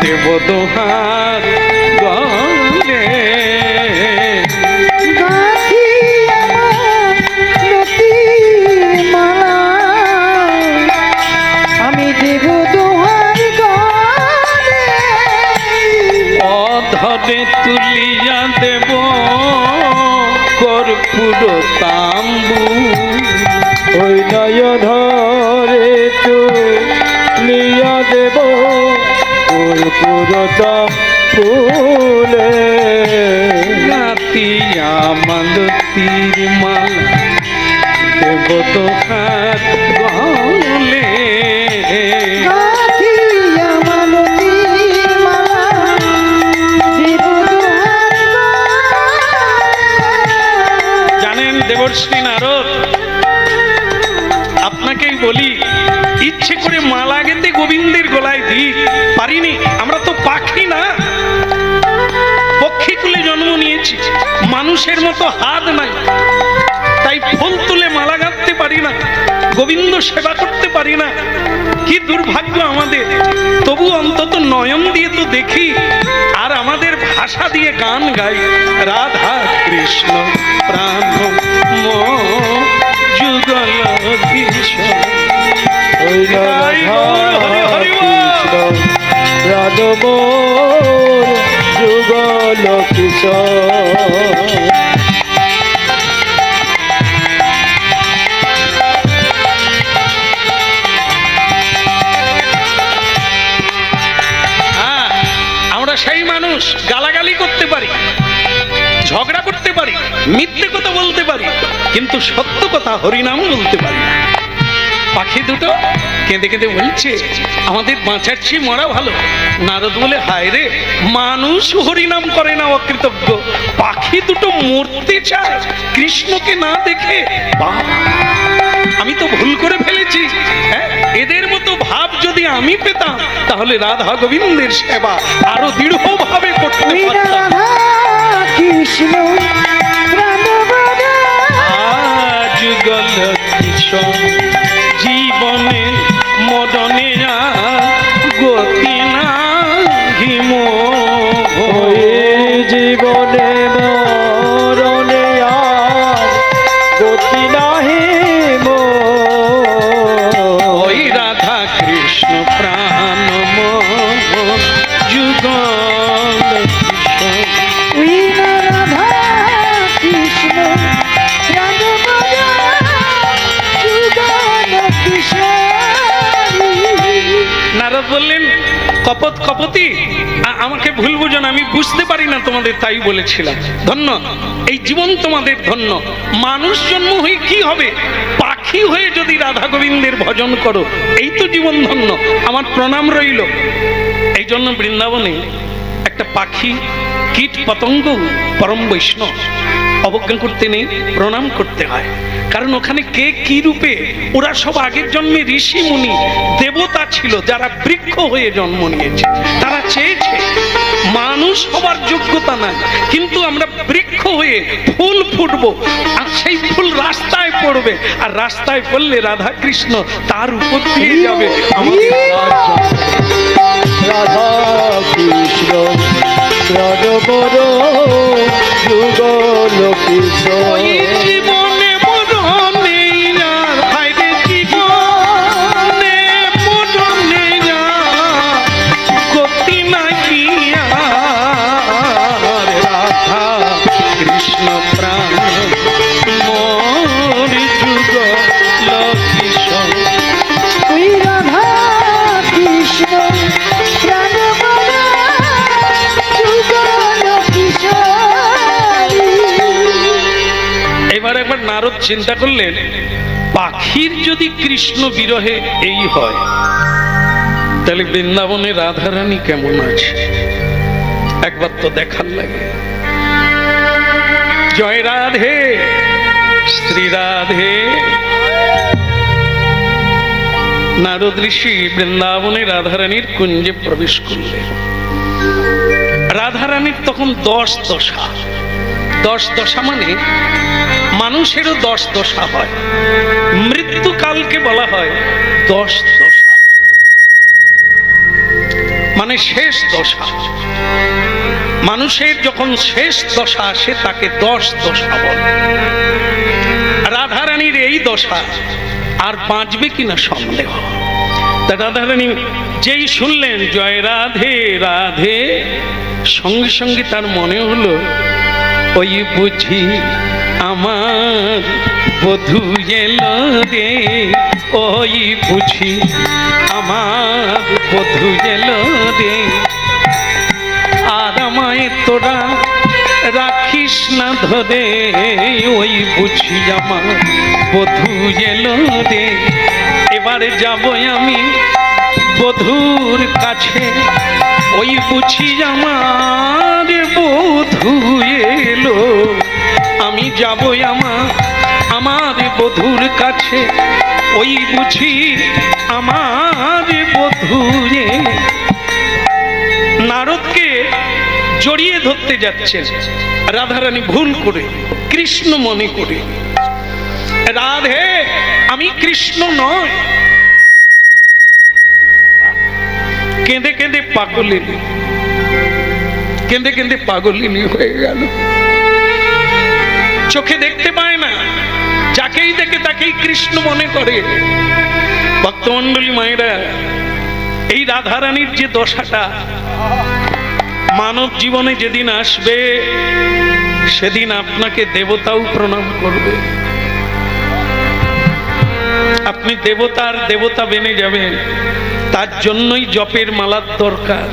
Speaker 1: দেব দোহার গলে,
Speaker 2: গাছি আমার লতির মালা আমি দেব দোহার গলে।
Speaker 1: অধরে তুলিয়া দেব কর্পূর তাম্বু,
Speaker 2: ওই নয় ধরে তুলিয়া দেব কর্পূরতা ফুলে।
Speaker 1: গাতি জামালতির মালা দেব দোহার গলে।
Speaker 2: গাছি আমার লতির মালা দেব দোহার গলে।
Speaker 1: জানেন দেবর্ষি নারদ, আপনাকেই বলি, ইচ্ছে করে মালা গেঁথে গোবিন্দের গলায় দিই পারিনি। আমরা তো পাখি না, পক্ষী কুলে জন্ম নিয়েছি, মানুষের মতো হাত নাই, তাই ফুল তুলে মালা গাঁথতে পারি না, গোবিন্দ সেবা করতে পারি না। কি দুর্ভাগ্য আমাদের! তবু অন্তত নয়ন দিয়ে তো দেখি, আর আমাদের ভাষা দিয়ে গান গাই। রাধা কৃষ্ণ প্রাণ যুগল কিশোর,
Speaker 2: ওই রাধা কৃষ্ণ রাধব যুগল কিশোর।
Speaker 1: আমরা সেই মানুষ, গালাগালি করতে পারি, ঝগড়া করতে পারি, মিথ্যে কথা বলতে পারি, কিন্তু সত্য কথা হরিনাম বলতে পারি না। পাখি দুটো কেঁদে কেঁদে বলছে আমাদের বাঁচার চেয়ে মরা ভালো। নারদ বলে, হায় রে, মানুষ হরিনাম করে না, অকৃতজ্ঞ। পাখি দুটো মরতে চায় কৃষ্ণকে না দেখে। বাহ, আমি তো ভুল করে ফেলেছি। হ্যাঁ, এদের মতো ভাব যদি আমি পেতাম তাহলে রাধা গোবিন্দের সেবা আরো দৃঢ়ভাবে করতে
Speaker 2: ওই
Speaker 1: পারতাম।
Speaker 2: রাধা কৃষ্ণ রাধব
Speaker 1: যুগল কিশোর, জীবনে মদনে গতি নাহি মোর।
Speaker 2: ওই জীবনে মরণে আর গতি নাহি মোর।
Speaker 1: ওই রাধা কৃষ্ণ প্রাণ যুগল কিশোর।
Speaker 2: ওই রাধা কৃষ্ণ রাধব যুগল কিশোরী।
Speaker 1: নারদ বললেন, কপত কপতি, আমাকে ভুল বুঝো না, আমি বুঝতে পারি না তোমাদের, তাই বলেছিলাম। ধন্য, এই জীবন তোমাদের ধন্য। মানুষ জন্ম হয়ে কি হবে? পাখি হয়ে যদি রাধা গোবিন্দের ভজন করো, এই তো জীবন ধন্য। আমার প্রণাম রইল। এই জন্য বৃন্দাবনে একটা পাখি, কীট পতঙ্গ পরম বৈষ্ণব, অবজ্ঞা করতে নেই, প্রণাম করতে হয়। কারণ ওখানে কে কি রূপে, ওরা সব আগের জন্মে ঋষি মুনি দেবতা ছিল, যারা বৃক্ষ হয়ে জন্ম নিয়েছে। তারা চেয়েছে মানুষ হবার যোগ্যতা নাই, কিন্তু আমরা বৃক্ষ হয়ে ফুল ফুটবো, আর সেই ফুল রাস্তায় পড়বে, আর রাস্তায় পড়লে রাধা কৃষ্ণ তার উপর দিয়ে যাবে আমাদের রাজ্য।
Speaker 2: রাধা কৃষ্ণ রাধবর যুগল কিশোর
Speaker 1: ওই জীবনে মরণে আর হায়রে জীবনে মরণে আর গতি নাকি আর রাধা কৃষ্ণ প্রাণ মোর যুগল কিশোর।
Speaker 2: ওই রাধা কৃষ্ণ রাধবর যুগল কিশোরী।
Speaker 1: এবার একবার নারদ চিন্তা করলেন, পাখির যদি কৃষ্ণ বিরহে এই হয়, তাহলে বৃন্দাবনে রাধারানী কেমন আছে একবার তো দেখার লাগে। জয় রাধে শ্রী রাধে। নারদ ঋষি বৃন্দাবনে রাধারানীর কুঞ্জে প্রবেশ করলেন। রাধারানীর তখন 10 দশা। 10 দশা মানে মানুষেরও 10 দশা হয়, মৃত্যুকালকে বলা হয় 10 দশা, মানে শেষ দশা। মানুষের যখন শেষ দশা আসে তাকে 10 দশা বলে। রাধারানীর এই দশা, আর বাঁচবে কিনা সন্দেহ। তা রাধারানী যেই শুনলেন জয় রাধে রাধে, সঙ্গে সঙ্গে তার মনে হলো ওই বুঝি আমার বধূ এলো রে, ওই বুঝি আমার বধূ এলো রে, আর আমায় তোরা রাখিস না ধরে, ওই বুঝি আমার বধূ এলো রে। এবারে যাব আমি বধূর কাছে, ওই বুঝি আমার বধূ এলো। আমি যাব আমার বধূর কাছে, ওই বুঝি আমার বধূ এলো। নারদকে জড়িয়ে ধরতে যাচ্ছেন রাধারানী ভুল করে, কৃষ্ণ মনে করে। রাধে আমি কৃষ্ণ নয়। কেঁদে কেঁদে পাগলিনী, কেঁদে কেঁদে পাগলিনী হয়ে গেল। চোখে দেখতে পায় না, যাকেই দেখে তাকেই কৃষ্ণ মনে করে। ভক্তমণ্ডলী মায়েরা, এই রাধারানীর যে দশাটা মানব জীবনে যেদিন আসবে, সেদিন আপনাকে দেবতাও প্রণাম করবে। আপনি দেবতার দেবতা বেনে যাবেন। তার জন্যই জপের মালার দরকার,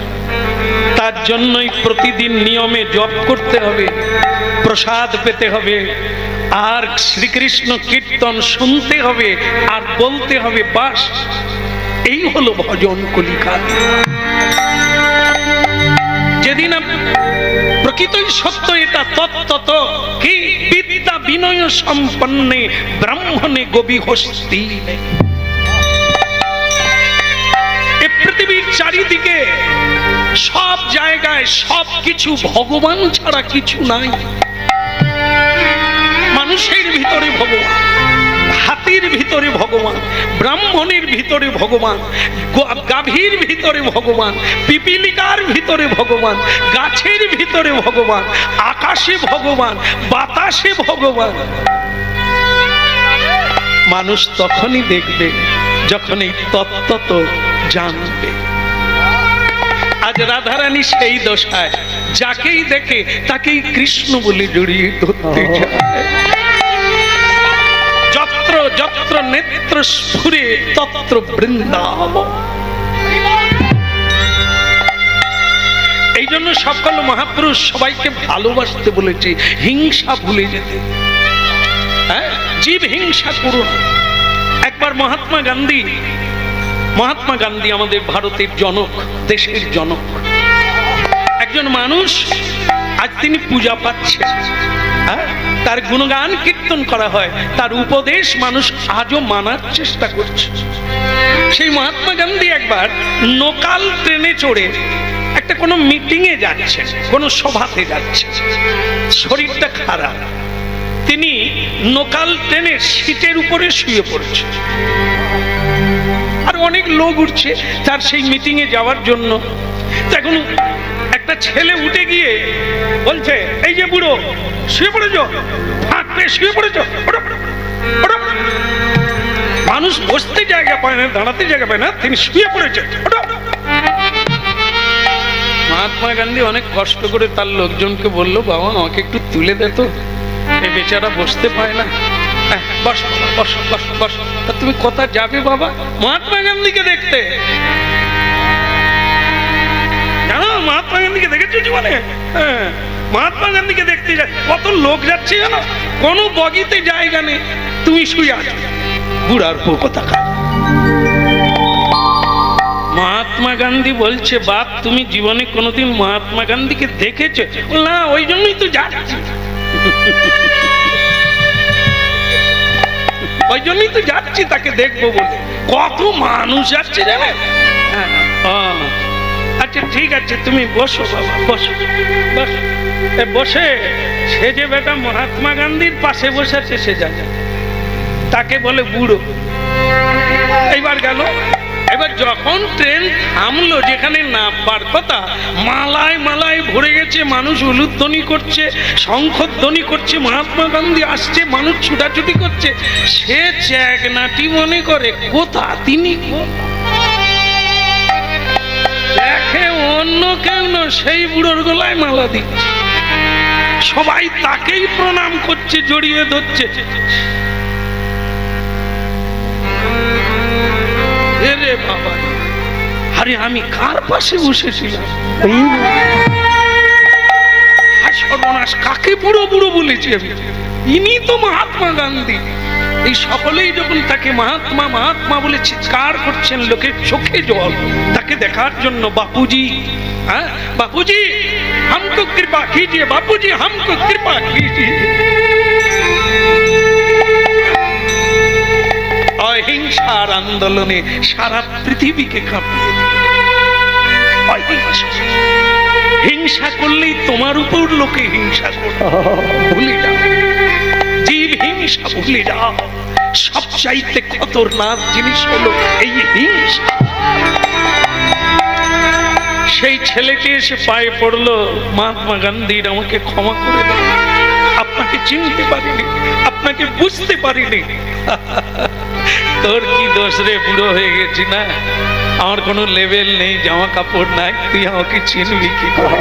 Speaker 1: তার জন্যই প্রতিদিন নিয়মে জপ করতে হবে, প্রসাদ পেতে হবে, আর শ্রীকৃষ্ণ কীর্তন শুনতে হবে, আর বলতে হবে বাস। এই হলো ভজন কলিকাল। যেদিন প্রকৃতই সত্য এটা তত্ত্বত কি বিদ্যা বিনয় সম্পন্নে ব্রাহ্মণে গবি হস্তি। এই পৃথিবীর চারিদিকে সব জায়গায় সব কিছু ভগবান ছাড়া কিছু নাই। মানুষের ভিতরে ভগবান, হাতির ভিতরে ভগবান, ব্রাহ্মণের ভিতরে ভগবান, গাভীর ভিতরে ভগবান, পিপিলিকার ভিতরে ভগবান, গাছের ভিতরে ভগবান, আকাশে ভগবান, বাতাসে ভগবান। মানুষ তখনই দেখবে যখন এই তত্ত্ব জানবে। আজ রাধারানী সেই দশায়, যাকেই দেখে তাকেই কৃষ্ণ বলে জড়িয়ে ধরতে চায়। যত্র যত্র নেত্র স্ফুরে তত্র বৃন্দাবন। এই জন্য সকল মহাপুরুষ সবাইকে ভালোবাসতে বলেছে, হিংসা ভুলে যেতে। জীব হিংসা করুন। একবার মহাত্মা গান্ধী আমাদের ভারতের জনক, দেশের জনক, একজন মানুষ, আজ তিনি পূজা পাচ্ছেন। তার গুণগান কীর্তন করা হয়, তার উপদেশ মানুষ আজও মানার চেষ্টা করছে। সেই মহাত্মা গান্ধী একবার লোকাল ট্রেনে চড়ে একটা কোনো মিটিংয়ে যাচ্ছে, কোনো সভাতে যাচ্ছে, শরীরটা খারাপ, তিনি লোকাল ট্রেনের সিটের উপরে শুয়ে পড়ছে, আর অনেক লোক উঠছে তার সেই মিটিংয়ে যাওয়ার জন্য। এখন একটা ছেলে উঠে গিয়ে বলছে, এই যে বুড়ো শুয়ে পড়েছো, থাকবে শুয়ে পড়েছো, মানুষ বসতে জায়গা পায় না, দাঁড়াতে জায়গা পায় না, তিনি শুয়ে পড়েছে। মহাত্মা গান্ধী অনেক কষ্ট করে তার লোকজনকে বললো, বাবা আমাকে একটু তুলে দে তো, এই বেচারা বসতে পায় না। বস বস বস বস। তা তুমি কোথায় যাবে বাবা? মহাত্মা গান্ধীকে দেখতে। জানো মহাত্মা গান্ধীকে দেখেছো জীবনে? হ্যাঁ, মহাত্মা গান্ধীকে দেখতে যায়, কত লোক যাচ্ছে জানো, কোনো বগিতে জায়গা নেই, তুমি শুয়ে আছো। বুড়ার পো কোথাকার। মহাত্মা গান্ধী বলছে, বাপ তুমি জীবনে কোনোদিন মহাত্মা গান্ধীকে দেখেছো? না, ওই জন্যই তো যাচ্ছি, ওই জন্যই তো যাচ্ছি তাকে দেখবো বলে। কত মানুষ যাচ্ছে জানে। আচ্ছা ঠিক আছে, তুমি বসো বাবা, বসো বসো। বসে সে যে বেটা মহাত্মা গান্ধীর পাশে বসেছে সে জানে, তাকে বলে বুড়ো। এইবার গেল, এবার যখন ট্রেন থামলো, যেখানে নামবার কথা, মালায় মালায় ভরে গেছে, মানুষ উলুধ্বনি করছে, শঙ্খধ্বনি করছে, মহাত্মা গান্ধী আসছে, মানুষ ছুটাছুটি করছে। সে চ্যাগনাটি মনে করে কোথা তিনি, দেখে অন্য কেউ না, সেই বুড়োর গলায় মালা দিচ্ছে, সবাই তাকেই প্রণাম করছে, জড়িয়ে ধরছে। রে বাবা, আরে আমি কার পাশে বসেছিলাম? সর্বনাশ, কাকে বুড়ো বুড়ো বলেছি আমি? ইনি তো মহাত্মা গান্ধী। এই সকলেই যখন তাকে মহাত্মা মহাত্মা বলে চিৎকার করছেন, লোকের চোখে জল তাকে দেখার জন্য। বাপুজি, হ্যাঁ বাপুজি হামকো কৃপা कीजिए, বাপুজি হামকো কৃপা कीजिए। অহিংসার আন্দোলনে সারা পৃথিবীকে কাঁপিয়ে, হিংসা করলেই তোমার উপর লোকে হিংসা করবে, ভুলে যাও, জীব হিংসা ভুলে যাও। সবচাইতে খতরনাক জিনিস হলো এই হিংসা। সেই ছেলেটি এসে পায়ে পড়লো, মহাত্মা গান্ধীর আমাকে ক্ষমা করে দেন, আপনাকে চিনতে পারিনি, আপনাকে বুঝতে পারিনি। তোর কি দোষ রে, বুড়ো হয়ে গেছি না, আমার কোনো লেভেল নেই, জামা কাপড় নাই, তুই আমাকে চিনবি কি করে?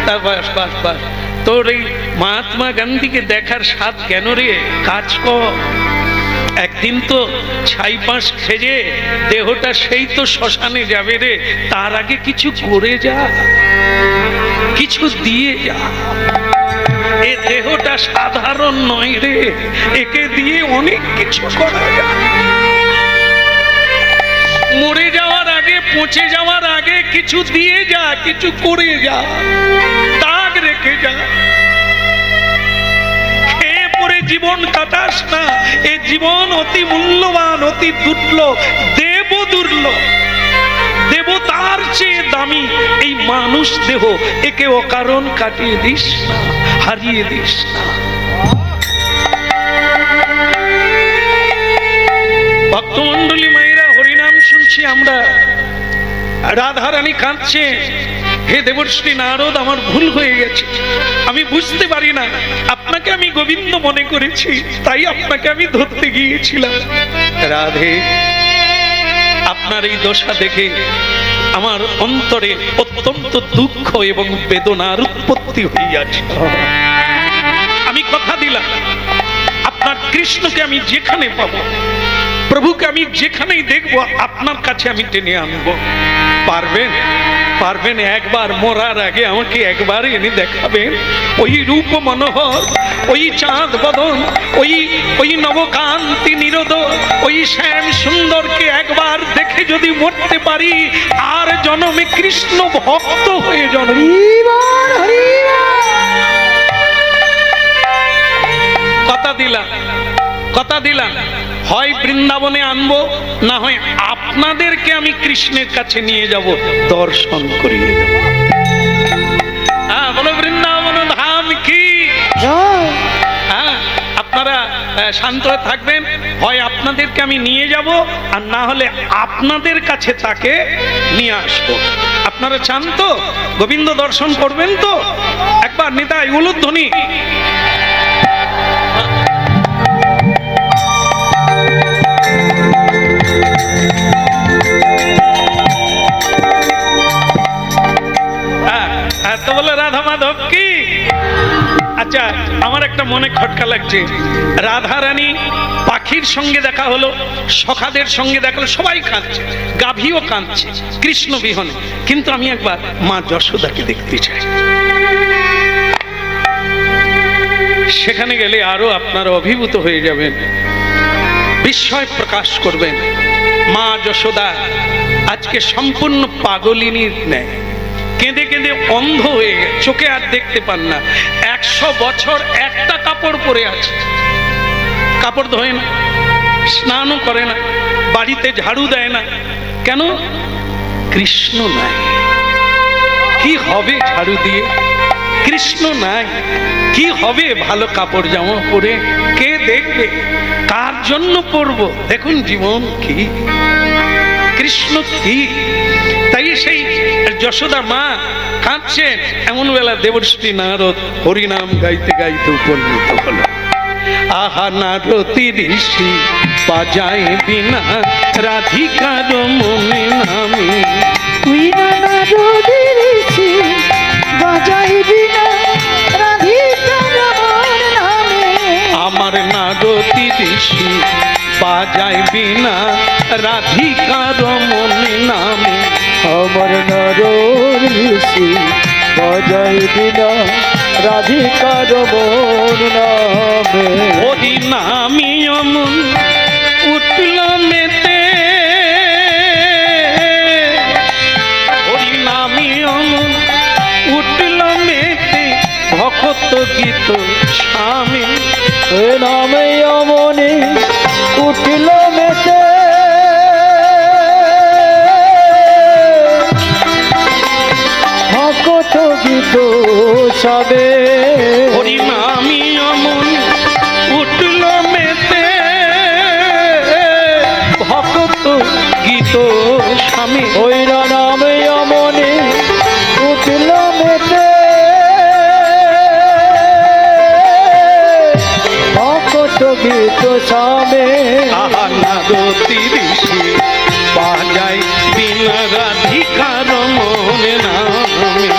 Speaker 1: তার বাস বাস বাস, তোর এই মহাত্মা গান্ধীকে দেখার স্বাদ কেন রে? কাজ কর, একদিন তো ছাই পাঁশ খেয়ে দেহটা সেই তো শ্মশানে যাবে রে, তার আগে কিছু করে যা, কিছু দিয়ে যা। এ দেহটা সাধারণ নয় রে, একে দিয়ে অনেক কিছু করা যায়। মরে যাওয়ার আগে, পচে যাওয়ার আগে কিছু দিয়ে যা, কিছু করে যা, দাগ রেখে যা। খেয়ে পরে জীবন কাটাস না, এ জীবন অতি মূল্যবান, অতি দুর্লভ, দেব দুর্লভ, দেবতার চেয়ে দামি এই মানুষ দেহ, একে অকারণ কাটিয়ে দিস না, হারিয়ে দিস না। ভক্তমন্ডলী মায়েরা, হরিনাম শুনছি আমরা, রাধারানী কাঁদছে, হে দেবর্ষী নারদ, আমার ভুল হয়ে গেছে, আমি বুঝতে পারি না, আপনাকে আমি গোবিন্দ মনে করেছি, তাই আপনাকে আমি ধরতে গিয়েছিলাম। রাধে, আপনার এই দশা দেখে আমার অন্তরে অত্যন্ত দুঃখ এবং বেদনার উৎপত্তি হইয়াছে। আমি কথা দিলাম, আপনার কৃষ্ণকে আমি যেখানে পাবো, প্রভুকে আমি যেখানেই দেখবো, আপনার কাছে আমি টেনে আনবো। পারবেন? পারবেন? একবার মরার আগে আমাকে একবার এনে দেখাবেন ওই রূপ মনোহর, ওই চাঁদ বদন, ওই নবকান্তি নিরোদ, ওই শ্যাম সুন্দরকে একবার দেখে যদি মরতে পারি, আর জনমে কৃষ্ণ ভক্ত হয়ে জন্ম। দিলাম হয় বৃন্দাবনে আনবো, না হয় আপনাদেরকে আমি কৃষ্ণের কাছে নিয়ে যাব, দর্শন করিয়ে দেব। হ্যাঁ, বলো বৃন্দাবন ধাম কি।
Speaker 2: জয়।
Speaker 1: হ্যাঁ, আপনারা শান্ত হয়ে থাকবেন, হয় আপনাদেরকে আমি নিয়ে যাব, আর না হলে আপনাদের কাছে তাকে নিয়ে আসবো। আপনারা চান তো গোবিন্দ দর্শন করবেন তো? একবার নিতাই উলুধ্বনি। তো বলে রাধা মাধব কি। আচ্ছা, আমার একটা মনে খটকা লাগছে, রাধা রানী পাখির সঙ্গে দেখা হলো, সখাদের সঙ্গে দেখা হলো, সবাই কাঁদছে, গাভীও কাঁদছে কৃষ্ণ বিহনে, কিন্তু আমি একবার মা যশোদাকে দেখতে চাই। সেখানে গেলে আরো আপনারা অভিভূত হয়ে যাবেন, বিস্ময় প্রকাশ করবেন। মা যশোদা আজকে সম্পূর্ণ পাগলিনীর ন্যায় কেঁদে কেঁদে অন্ধ হয়ে গেছে, চোখে আর দেখতে পান না। 100 বছর একটা কাপড় পরে আছে, কাপড় ধোয় না, স্নানও করে না, বাড়িতে ঝাড়ু দেয় না। কেন? কৃষ্ণ নাই। কি হবে ঝাড়ু দিয়ে? কৃষ্ণ নাই। কি হবে ভালো কাপড় জামা পরে? কে দেখবে? কার জন্য পরবো? দেখুন জীবন কি, কৃষ্ণ কি। তাই সেই যশোদা মা কাঁদছেন। এমন বেলা দেবশ্রী নারদ হরিনাম গাইতে গাইতে উপনীত হলো। আহা নারতি ঋষি বাজায় বিনা রাধিকার মনে নামে।
Speaker 2: তুই না নারদি ঋষি বাজাই বিনা রাধিকার মন নামে।
Speaker 1: আমার নারতি ঋষি বাজায় বিনা রাধিকার মনে নামে।
Speaker 2: আমার নারদ ঋষি বাজাই বিনা রাধিকার মন নামে।
Speaker 1: হরি নামি অমন উঠল মেতে, হরি নামি অমন উঠল মেতে, ভক্ত গীত স্বামী।
Speaker 2: এ নামে অমনি উঠিল মেতে, ভক্ত গীত সবে।
Speaker 1: হরি নামি অমন উঠল মেতে, ভক্ত গীত স্বামী।
Speaker 2: ওই নামে অমনি উঠিল মেতে, ভক্ত গীত সবে।
Speaker 1: আহা নারতি ঋষি বাজায় বিনা রাধিকার মনে নামে।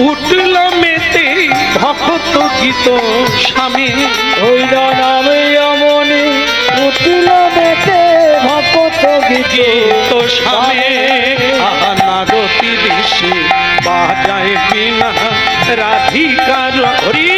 Speaker 1: উঠল মেতে, ভক্ত গীত স্বামী।
Speaker 2: ওই নামে অমনি উঠিল মেতে, ভক্ত গীত
Speaker 1: স্বামী। আহা নারতি ঋষি বাজায় বিনা রাধিকার। হরি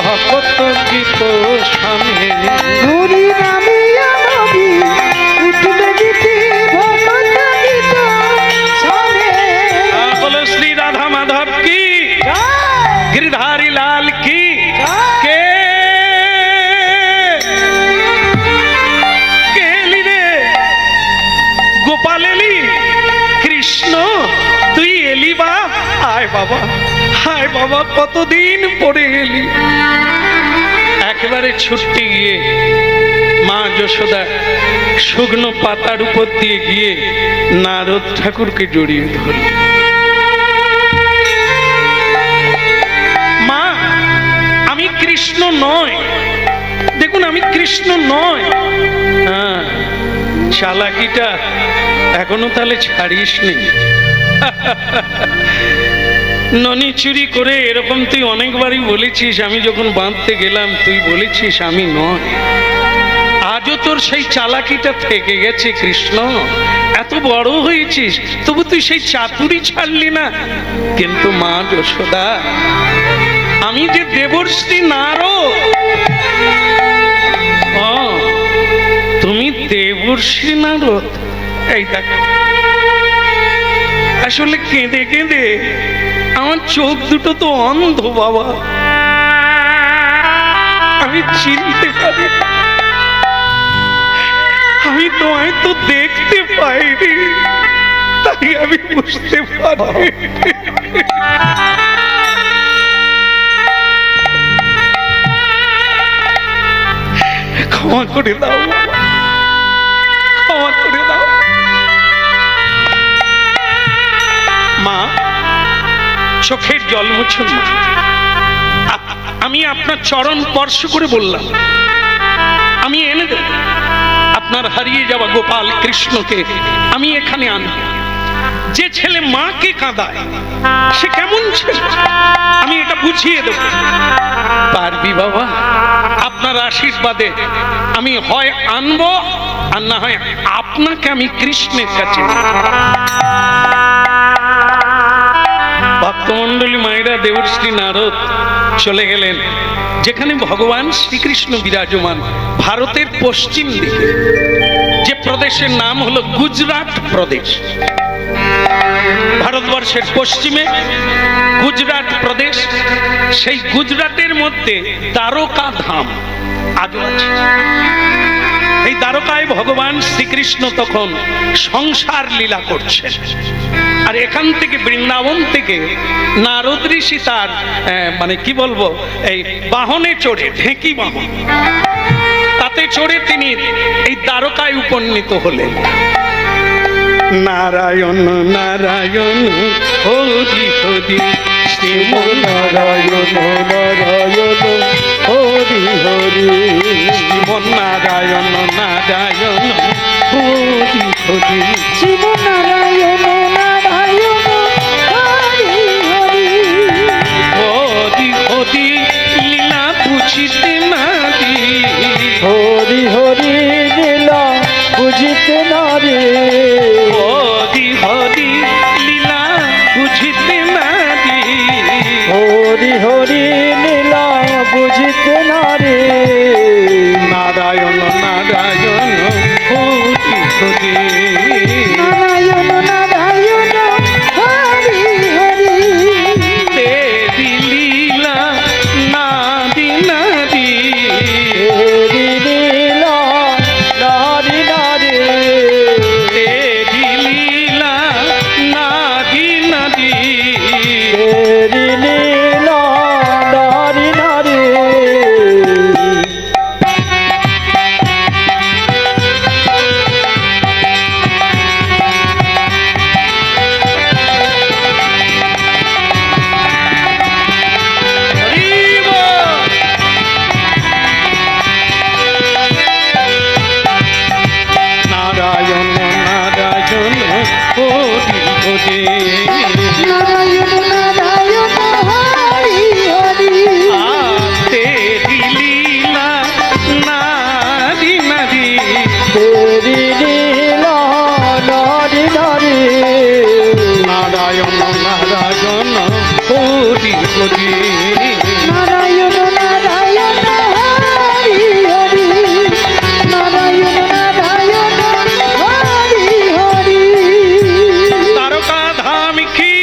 Speaker 1: ভক্ত গীত স্বামী।
Speaker 2: হরি নামে অমনি উঠিল গীতি, ভক্ত গীত স্বামী।
Speaker 1: বলো শ্রী রাধা মাধব কি, गिरधारी लाल की। কে কে এলি রে? গোপাল এলি? কৃষ্ণ তুই এলি? বা আয় বাবা, হায় বাবা, কতদিন পরে এলি। একেবারে ছুটতে গিয়ে মা যশোদা শুকনো পাতার উপর দিয়ে গিয়ে নারদ ঠাকুরকে জড়িয়ে ধরল। নয়, দেখুন আমি কৃষ্ণ নয়। হ্যাঁ, চালাকিটা এখনো তাহলে ছাড়িস নি। ননি চুরি করে এরকম তুই অনেকবারই বলেছিস, আমি যখন বাঁধতে গেলাম তুই বলেছিস আমি নয়। আজও তোর সেই চালাকিটা থেকে গেছে কৃষ্ণ, এত বড় হয়েছিস তবু তুই সেই চাতুরি ছাড়লি না। কিন্তু মা যশোদা, আমি যে দেবর্ষি নারদ, তুমি দেবর্ষি নারদ। এই দেখ, আসলে কেঁদে কেঁদে আমার চোখ দুটো তো অন্ধ বাবা, আমি চিনতে পারি, আমি তোমায় তো দেখতে পাইনি, তাই আমি বুঝতে পারি। ক্ষমা করে দাও, ক্ষমা করে দাও মা। চোখের জল মুছুন মা। আমি আপনার চরণ স্পর্শ করে বললাম, আমি এনে দেব আপনার হারিয়ে যাওয়া গোপাল কৃষ্ণকে, আমি এখানে আনব। যে ছেলে মাকে কাঁদায় সে কেমন ছেলে, আমি এটা বুঝিয়ে দেব। পারবি বাবা? আপনার আশীর্বাদে আমি হয় আনবো, আর না হয় আপনাকে আমি কৃষ্ণের কাছে। ভক্তমণ্ডলী মায়েরা, দেবর্ষি নারদ চলে গেলেন যেখানে ভগবান শ্রীকৃষ্ণ বিরাজমান, ভারতের পশ্চিম দিকে, যে প্রদেশের নাম হলো গুজরাট প্রদেশ। ভারতবর্ষের পশ্চিমে গুজরাট প্রদেশ, সেই গুজরাটের মধ্যে দ্বারকা ধাম আজও আছে। এই দ্বারকায় ভগবান শ্রীকৃষ্ণ তখন সংসার লীলা করছেন। আর এখান থেকে বৃন্দাবন থেকে নারদ ঋষি তার মানে কি বলবো, এই বাহনে চড়ে, ঢেঁকি বাহন, তাতে চড়ে তিনি এই দ্বারকায় উপনীত হলেন। নারায়ণ নারায়ণ হরি হরি,
Speaker 2: শ্রীমন্নারায়ণ নারায়ণ হরি হরি,
Speaker 1: শ্রীমন্নারায়ণ নারায়ণ হরি হরি,
Speaker 2: শ্রীমন্নারায়ণ নারায়ণ হরি হরি,
Speaker 1: হরি হরি লীলা বুঝিতে নারি,
Speaker 2: হরি হরি লীলা বুঝিতে নারে,
Speaker 1: হরি হরি লীলা বুঝিতে নারি,
Speaker 2: হরি হরি লীলা বুঝিতে নারে,
Speaker 1: নারায়ণ নারায়ণ হরি হরি,
Speaker 2: নারায়ণ নারায়ণ হরি হরি,
Speaker 1: তেরি লীলা নারি নারি,
Speaker 2: হরি লীলা নারী নারে,
Speaker 1: তেরি লীলা নারি নারি,
Speaker 2: হরি লীলা নারী নারে,
Speaker 1: হরি বল। নারায়ণ নারায়ণ হরি হরি,
Speaker 2: নারায়ণ নারায়ণ হরি হরি,
Speaker 1: তেরি লীলা নারি নারি,
Speaker 2: হরি লীলা নারী নারে,
Speaker 1: নারায়ণ নারায়ণ হরি হরি,
Speaker 2: নারায়ণ নারায়ণ হরি হরি, নারায়ণ নারায়ণ হরি হরি,
Speaker 1: দ্বারকা ধাম কি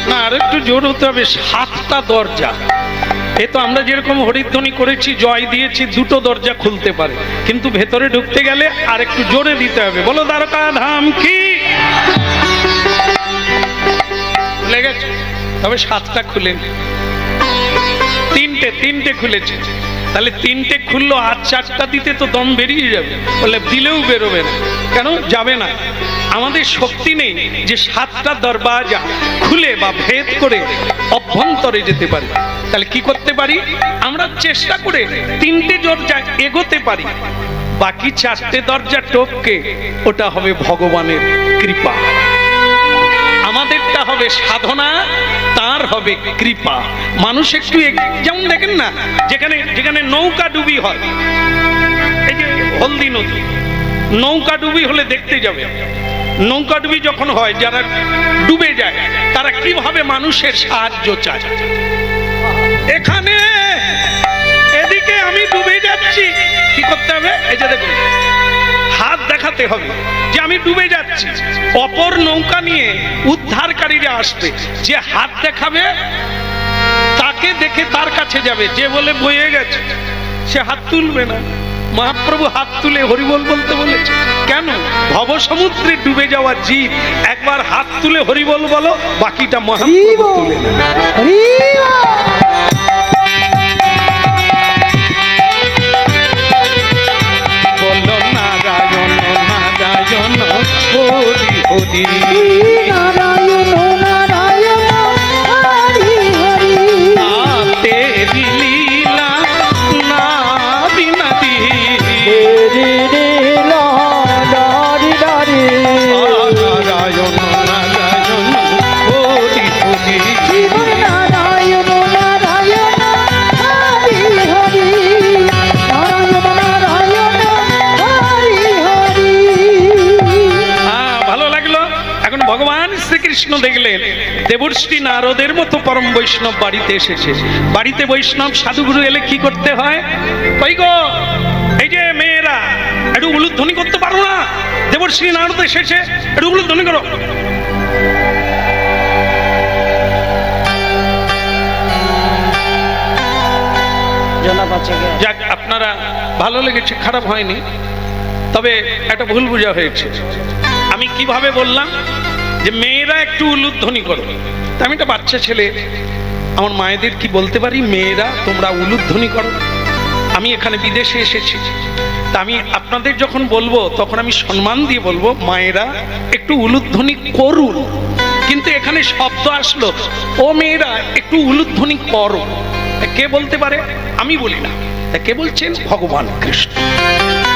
Speaker 1: না, আর একটু জোর হতে হবে। 7টা দরজা। এ তো আমরা যেরকম হরিধ্বনি করেছি, জয় দিয়েছি, 2টো দরজা খুলতে পারে, কিন্তু ভেতরে ঢুকতে গেলে আর একটু জোরে দিতে হবে। বলো দ্বারকা ধাম কি। খুলে গেছে, তবে 7টা খুলেন, 3টে খুলেছে। তাহলে 3টে খুললো, আর 4টা দিতে তো দম বেরিয়ে যাবে। বলে দিলেও বেরোবে না। কেন যাবে না? আমাদের শক্তি নেই যে 7টা দরজা খুলে বা ভেদ করে অভ্যন্তরে যেতে পারে। তাহলে কি করতে পারি আমরা? চেষ্টা করে 3টে দরজা এগোতে পারি, বাকি 4টে দরজা টপকে ওটা হবে ভগবানের কৃপা। আমাদেরটা হবে সাধনা, তার হবে কৃপা। মানুষ একটু যেমন দেখেন না, যেখানে যেখানে নৌকা ডুবি হয়, এই যে হলদি নদী, নৌকা ডুবি হলে দেখতে যাবে, নৌকা ডুবি যখন হয় যারা ডুবে যায় তারা কিভাবে মানুষের সাহায্য চায়। এখানে এদিকে আমি ডুবে যাচ্ছি, কি করতে হবে? এই যে দেখুন, হাত দেখাতে হবে যে আমি ডুবে যাচ্ছি। অপর নৌকা নিয়ে উদ্ধারকারীরা আসবে, যে হাত দেখাবে তাকে দেখে তার কাছে যাবে। যে বলে বয়ে গেছে সে হাত তুলবে না। মহাপ্রভু হাত তুলে হরিবোল বলতে বলেছে কেন? ভবসমুদ্রে ডুবে যাওয়া জীব একবার হাত তুলে হরিবোল বলো, বাকিটা মহাপ্রভু তুলে নেবে। বলো নারায়ণ নারায়ণ হরি হরি,
Speaker 2: নারায়ণ নারায়ণ হরি হরি,
Speaker 1: তেরি লীলা না বিনতি,
Speaker 2: তেরি লীলা নারি নারি,
Speaker 1: নারায়ণ নারায়ণ হরি হরি,
Speaker 2: জীবন নারায়ণ নারায়ণ হরি হরি, নারায়ণ নারায়ণ হরি হরি।
Speaker 1: ভালো লাগলো। এখন ভগবান শ্রীকৃষ্ণ দেখলেন দেবর্ষি নারদের মতো পরম বৈষ্ণব বাড়িতে এসেছে। বাড়িতে বৈষ্ণব সাধুগুরু এলে কি করতে হয়? কই গো, এই যে মেয়েরা একটু উলুধ্বনি করতে পারো না? দেবর্ষি নারদ এসেছে, একটু উলুধ্বনি করো। যাক, আপনারা ভালো লেগেছে, খারাপ হয়নি, তবে একটা ভুল বোঝা হয়েছে। আমি কিভাবে বললাম যে মেয়েরা একটু উলুধ্বনি করো, তা আমি একটা বাচ্চা ছেলে, আমার মায়েদের কি বলতে পারি মেয়েরা তোমরা উলুধ্বনি করো? আমি এখানে বিদেশে এসেছি, তা আমি আপনাদের যখন বলবো তখন আমি সম্মান দিয়ে বলবো মায়েরা একটু উলুধ্বনি করুন। কিন্তু এখানে শব্দ আসলো ও মেয়েরা একটু উলুধ্বনি করো, কে বলতে পারে? আমি বলি না। কে বলছেন? ভগবান কৃষ্ণ।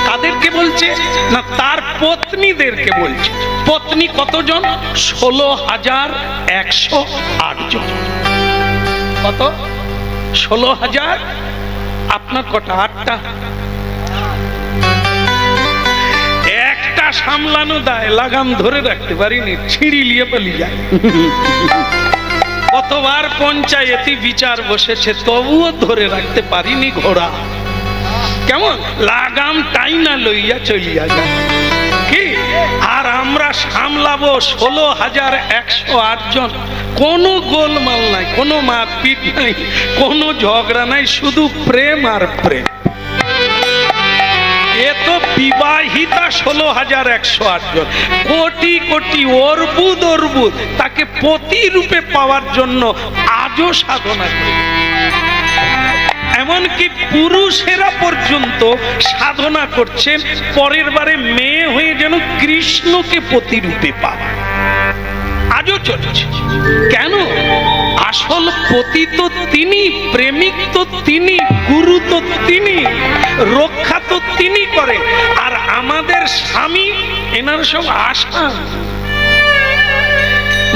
Speaker 1: কাদেরকে বলছে না? তার পত্নীদেরকে বলছে। পত্নী কতজন? 16,108 জন। কত? 16,000। আপনার কটা? 8টা। একটা সামলানো দায়, লাগাম ধরে রাখতে পারিনি, ছিঁড়ি লিয়ে পালিয়ে যায়। কতবার পঞ্চায়েতি বিচার বসেছে, তবুও ধরে রাখতে পারিনি ঘোড়া। কেমন লাগাম টাইনা লইয়া চলিয়া যায় কি? আর আমরা সামলাবো 16,108 জন। কোনো গোলমাল নাই, কোনো মারপিট নাই, কোনো ঝগড়া নাই, শুধু প্রেম আর প্রেম। এ তো বিবাহিতা 16,108 জন। কোটি কোটি অর্বুদ অর্বুদ তাকে পতি রূপে পাওয়ার জন্য আজও সাধনা করে। এমনকি পুরুষেরা পর্যন্ত সাধনা করছেন পরের বারে মেয়ে হয়ে যেন কৃষ্ণকে পতি রূপে পায়। আজও চলছে। কেন? আসল পতি তো তিনি, প্রেমিক তো তিনি, গুরু তো তিনি, রক্ষা তো তিনি করেন। আর আমাদের স্বামী এনার সব আশা,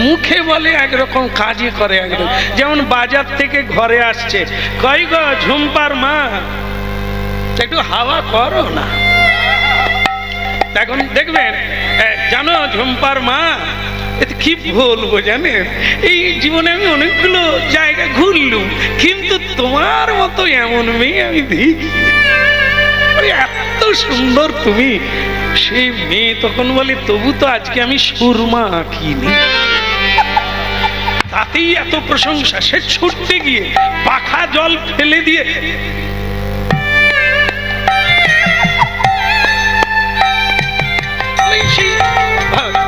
Speaker 1: মুখে বলে একরকম, কাজে করে একরকম। যেমন বাজার থেকে ঘরে আসছে, কই গো ঝুম্পার মা, একটু হাওয়া করো না। এখন দেখবেন, জানো ঝুম্পার মা, এতে কি বলবো জানেন, এই জীবনে আমি অনেকগুলো জায়গা ঘুরলুম, কিন্তু তোমার মতো এমন মেয়ে আমি দেখি, এত সুন্দর তুমি। সেই মেয়ে তখন বলে, তবু তো আজকে আমি সুরমা আঁকিনি। তাতেই এত প্রশংসা। সে ছুটতে গিয়ে পাখা জল ফেলে দিয়ে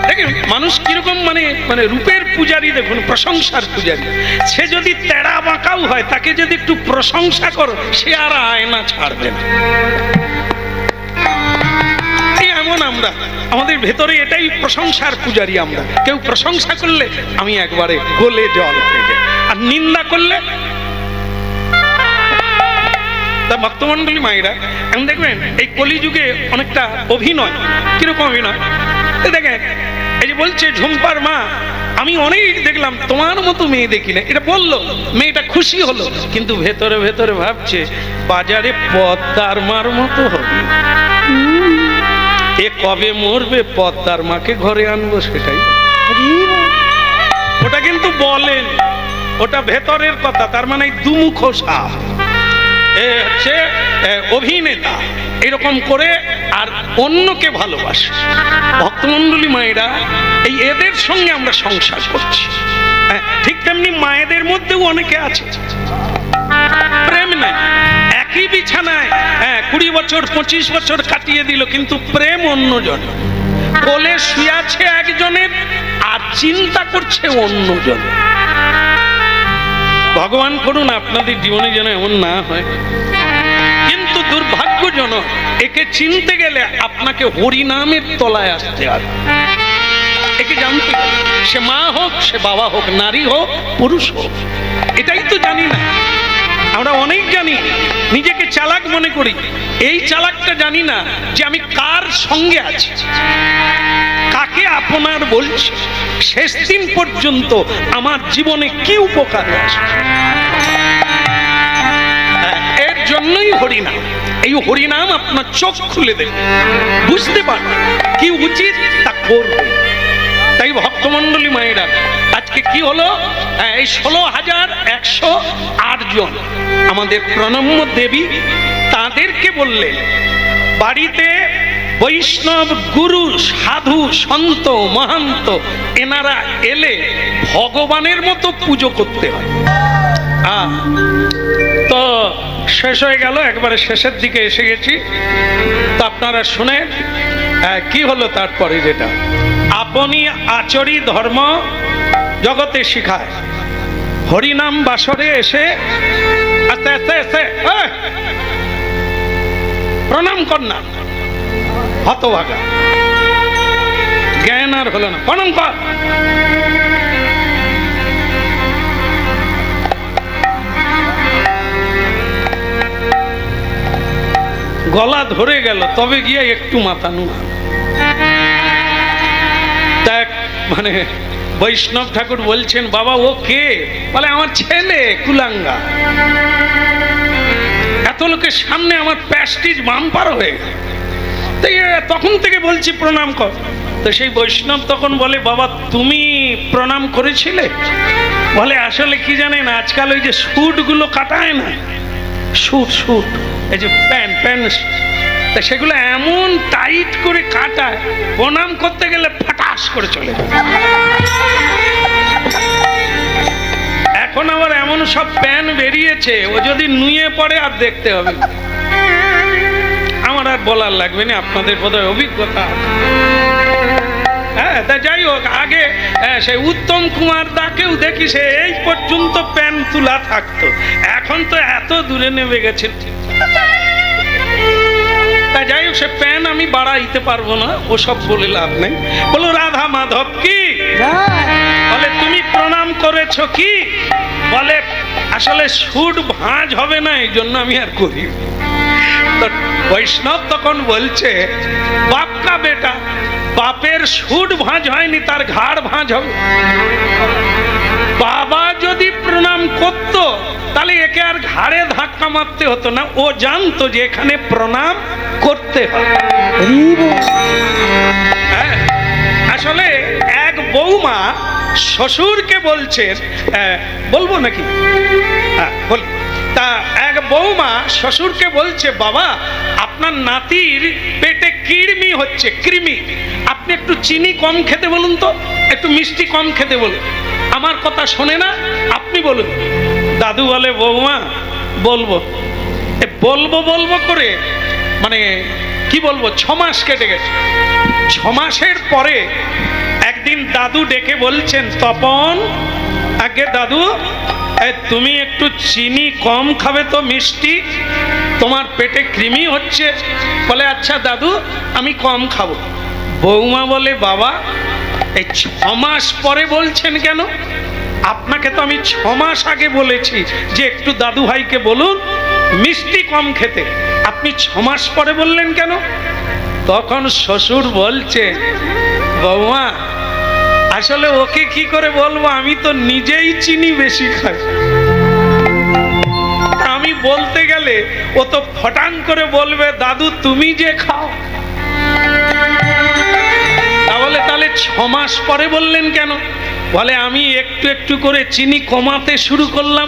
Speaker 1: দেখেন মানুষ কিরকম, মানে মানে রূপের পূজারী, দেখুন প্রশংসার পূজারী। সে যদি তেড়া বাঁকাও হয়, তাকে যদি একটু প্রশংসা করো, সে আর আয়না ছাড়বে না। এমন আমরা, আমাদের ভেতরে এটাই প্রশংসার পূজারী আমরা। কেউ প্রশংসা করলে আমি একবারে গলে জল হয়ে যাই, আর নিন্দা করলে তা ভক্তমণ্ডলী মায়েরা এখন দেখবেন এই কলিযুগে অনেকটা অভিনয়, কিরকম অভিনয় দেখেন, এই যে বলছে ঝুম্পার মা আমি অনেক দেখলাম তোমার মতো মেয়ে দেখি না, এটা বললো, মেয়েটা খুশি হলো, কিন্তু ভেতরে ভেতরে ভাবছে বাজারে পদ্মার মার মতো হবে, এ কবে মরবে পদ্মার মাকে ঘরে আনবো সেটাই। ওটা কিন্তু বলেন, ওটা ভেতরের কথা, তার মানে দুমুখ সাপ, এ হচ্ছে অভিনেতা, এরকম করে আর অন্যকে ভালোবাসে। ভক্তমণ্ডলী মায়েরা এই এদের সঙ্গে আমরা সংসার করছি, ঠিক তেমনি মায়েদের মধ্যেও অনেকে আছে প্রেম নাই, একই বিছানায় 20 বছর 25 বছর কাটিয়ে দিল, কিন্তু প্রেম অন্যজন, কোলে শুয়ে আছে একজনের আর চিন্তা করছে অন্যজন। ভগবান করুন আপনাদের জীবনে যেন এমন না হয়, কিন্তু দুর্ভাগ্যজনক একে চিনতে গেলে আপনাকে হরিনামের তলায় আসতে হবে, একে জানতে হবে, সে মা হোক, সে বাবা হোক, নারী হোক, পুরুষ হোক, এটাই তো জানি না আমরা। অনেক জানি, নিজেকে চালাক মনে করি, এই চালাকটা জানি না যে আমি কার সঙ্গে আছি, কাকে আপনার বলছি, শেষ দিন পর্যন্ত আমার জীবনে কি উপকারে আসে। এর জন্যই হরিনাম, এই হরিনাম আপনার চোখ খুলে দেবে, বুঝতে পারবে কি উচিত তা করবে। তাই ভক্তমণ্ডলী মায়েরা আজকে কি হলো, এই 16,108 জন আমাদের প্রণম্য দেবী, তাদেরকে বললেন বাড়িতে বৈষ্ণব গুরু সাধু সন্ত মহান্ত এনারা এলে ভগবানের মতো পুজো করতে হয়। তো শেষ হয়ে গেল, একবারে শেষের দিকে এসে গেছি, তো আপনারা শুনেন কি হলো তারপরে, যেটা আপনি আচরি ধর্ম জগতে শিখায়। হরিনাম বাসরে এসে আস্তে আস্তে আস্তে প্রণাম কর না, হতভাগা, জ্ঞান আর হলো না, প্রণাম কর। গলা ধরে গেল, তবে গিয়ে একটু মাথা নুয়া। দেখ মানে বৈষ্ণব ঠাকুর বলছেন বাবা ও কে, বলে আমার ছেলে কুলাঙ্গা। এত লোকের সামনে আমার প্যাস্টিজ বাম্পার হয়ে গেল, তখন থেকে বলছি প্রণাম কর। তো সেই বৈষ্ণব তখন বলে বাবা তুমি প্রণাম করেছিলে? বলে আসলে কি জানেন, আজকাল ওই যে স্যুট গুলো কাটায় না, স্যুট এই যে প্যান্ট তা সেগুলো এমন টাইট করে কাটায়, প্রণাম করতে গেলে ফাটাস করে চলে যায়। এখন আবার এমন সব প্যান্ট বেরিয়েছে, ও যদি নুয়ে পড়ে আর দেখতে হবে। আমার আর বলার লাগবে না, আপনাদের বোধহয় অভিজ্ঞতা। হ্যাঁ, তা যাই হোক, আগে সেই উত্তম কুমার দাকেও দেখি সে এই পর্যন্ত প্যান্ট তুলা থাকতো, এখন তো এত দূরে নেমে গেছে। তা যাই হোক, সে প্যান আমি বাড়াইতে পারবো না, ওসব বলে লাভ নেই। বলো রাধা মাধব কি, বলে তুমি প্রণাম করেছো কি? বলে আসলে সুট ভাঁজ হবে না, এই জন্য আমি আর করি। তো বৈষ্ণব তখন বলছে বাপ কা বেটা, বাপের সুট ভাঁজ হয়নি, তার ঘাড় ভাঁজ হবে। বাবা যদি প্রণাম করত তাহলে একে আর ঘাড়ে ধাক্কা মারতে হতো না, ও জানতো যে এখানে প্রণাম করতে হবে। আসলে এক বৌমা শ্বশুরকে বলছেন, বলবো নাকি? বল। তা এক বৌমা শ্বশুরকে বলছে বাবা আপনার নাতির পেটে কৃমি হচ্ছে, কৃমি, আপনি একটু চিনি কম খেতে বলুন তো, একটু মিষ্টি কম খেতে বলুন। আমার কথা শোনে না, আপনি বলুন। দাদু বলে বৌমা বলবো, বলবো করে মানে কি বলবো, 6 মাস কেটে গেছে। 6 মাসের পরে একদিন দাদু ডেকে বলছেন তপন, আগে দাদু তুমি একটু চিনি কম খাবে তো, মিষ্টি, তোমার পেটে কৃমি হচ্ছে। বলে আচ্ছা দাদু আমি কম খাবো। বৌমা বলে বাবা এই 6 মাস পরে বলছেন কেন? আপনাকে তো আমি 6 মাস আগে বলেছি যে একটু দাদু ভাইকে বলুন মিষ্টি কম খেতে, আপনি 6 মাস পরে বললেন কেন? তখন শ্বশুর বলছে, বৌমা আসলে ওকে কি করে বলবো, আমি তো নিজেই চিনি বেশি খাই। আমি বলতে গেলে ও তো ফটাং করে বলবে, দাদু তুমি যে খাও। তাহলে 6 মাস পরে বললেন কেন? বলে আমি একটু একটু করে চিনি কমাতে শুরু করলাম,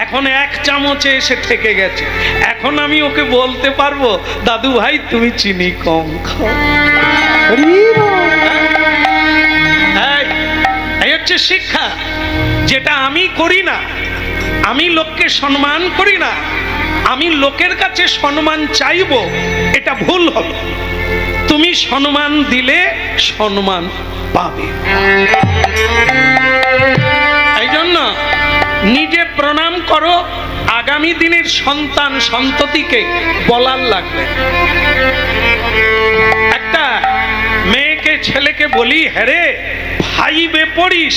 Speaker 1: এখন 1 চামচে এসে ঠেকে গেছে। এখন আমি ওকে বলতে পারবো, দাদু ভাই তুমি চিনি কম খাও। এই হচ্ছে শিক্ষা, যেটা আমি করি না। আমি লোককে সম্মান করি না, আমি লোকের কাছে সম্মান চাইবো, এটা ভুল হবে। তুমি সম্মান দিলে সম্মান পাবে। এই জন্য নিজে প্রণাম করো, আগামী দিনের সন্তান সন্ততিকে বলার লাগবে। একটা মেয়েকে ছেলেকে বলি, হ্যারে 5-এ পড়িস,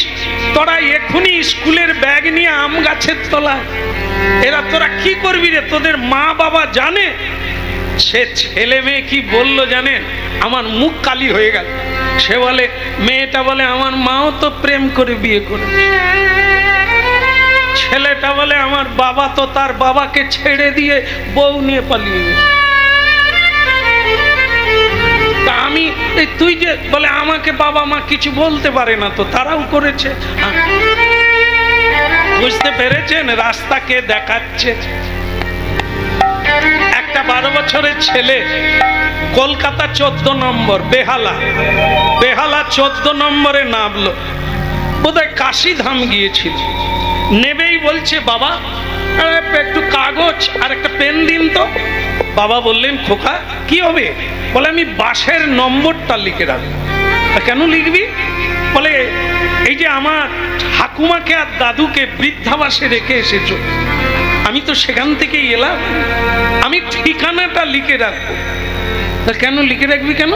Speaker 1: তোরা এখনই স্কুলের ব্যাগ নিয়ে আম গাছের তলায়, এরা তোরা কি করবি রে, তোদের মা বাবা জানে? সে ছেলে মেয়ে কি বললো জানেন? আমার মুখ কালি হয়ে গেল। সে বলে, মেয়েটা বলে আমার মাও তো প্রেম করে বিয়ে করেছে। ছেলেটা বলে আমার বাবা তো তার বাবাকে ছেড়ে দিয়ে বউ নিয়ে পালিয়ে গেছে। তা আমি, তুই যে বলে আমাকে বাবা মা কিছু বলতে পারে না, তো তারাও করেছে। বুঝতে পেরেছেন রাস্তা কে দেখাচ্ছে? একটা 12 বছরের ছেলে কলকাতা 14 নম্বর বেহালা 14 নম্বরে নামলো, বোধহয় কাশীধাম গিয়েছিল। নেবেই বলছে, বাবা একটু কাগজ আর একটা পেন দিন তো। বাবা বললেন, খোকা কি হবে? বলে আমি বাসের নম্বরটা লিখে রাখবো। কেন লিখবি? বলে এই যে আমার ঠাকুমাকে আর দাদুকে বৃদ্ধাবাসে রেখে এসেছো, আমি তো সেখান থেকেই এলাম, আমি ঠিকানাটা লিখে রাখবো। কেন লিখে রাখবি কেন?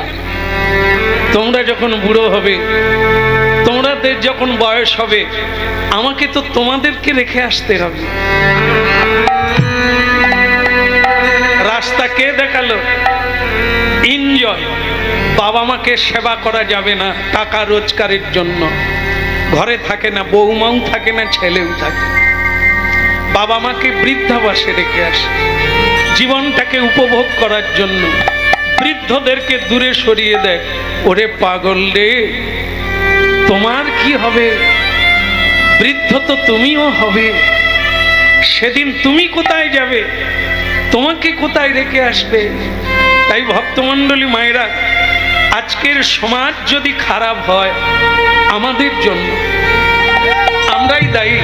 Speaker 1: তোমরা যখন বুড়ো হবে, তোমাদের যখন বয়স হবে, আমাকে তো তোমাদেরকে রেখে আসতে হবে। রাস্তা কে দেখালো? এনজয়। বাবা মাকে সেবা করা যাবে না, টাকা রোজগারের জন্য। ঘরে থাকে না, বৌমাও থাকে না, ছেলেও থাকে। বাবা মাকে বৃদ্ধাবাসে রেখে আসে জীবনটাকে উপভোগ করার জন্য। বৃদ্ধদেরকে দূরে সরিয়ে দেয়। ওরে পাগল রে, তোমার কি হবে? বৃদ্ধ তো তুমিও হবে। সেদিন তুমি কোথায় যাবে? তোমাকে কোথায় রেখে আসবে? তাই ভক্তমণ্ডলী মায়েরা, আজকের সমাজ যদি খারাপ হয় আমাদের জন্য, আমরাই দায়ী।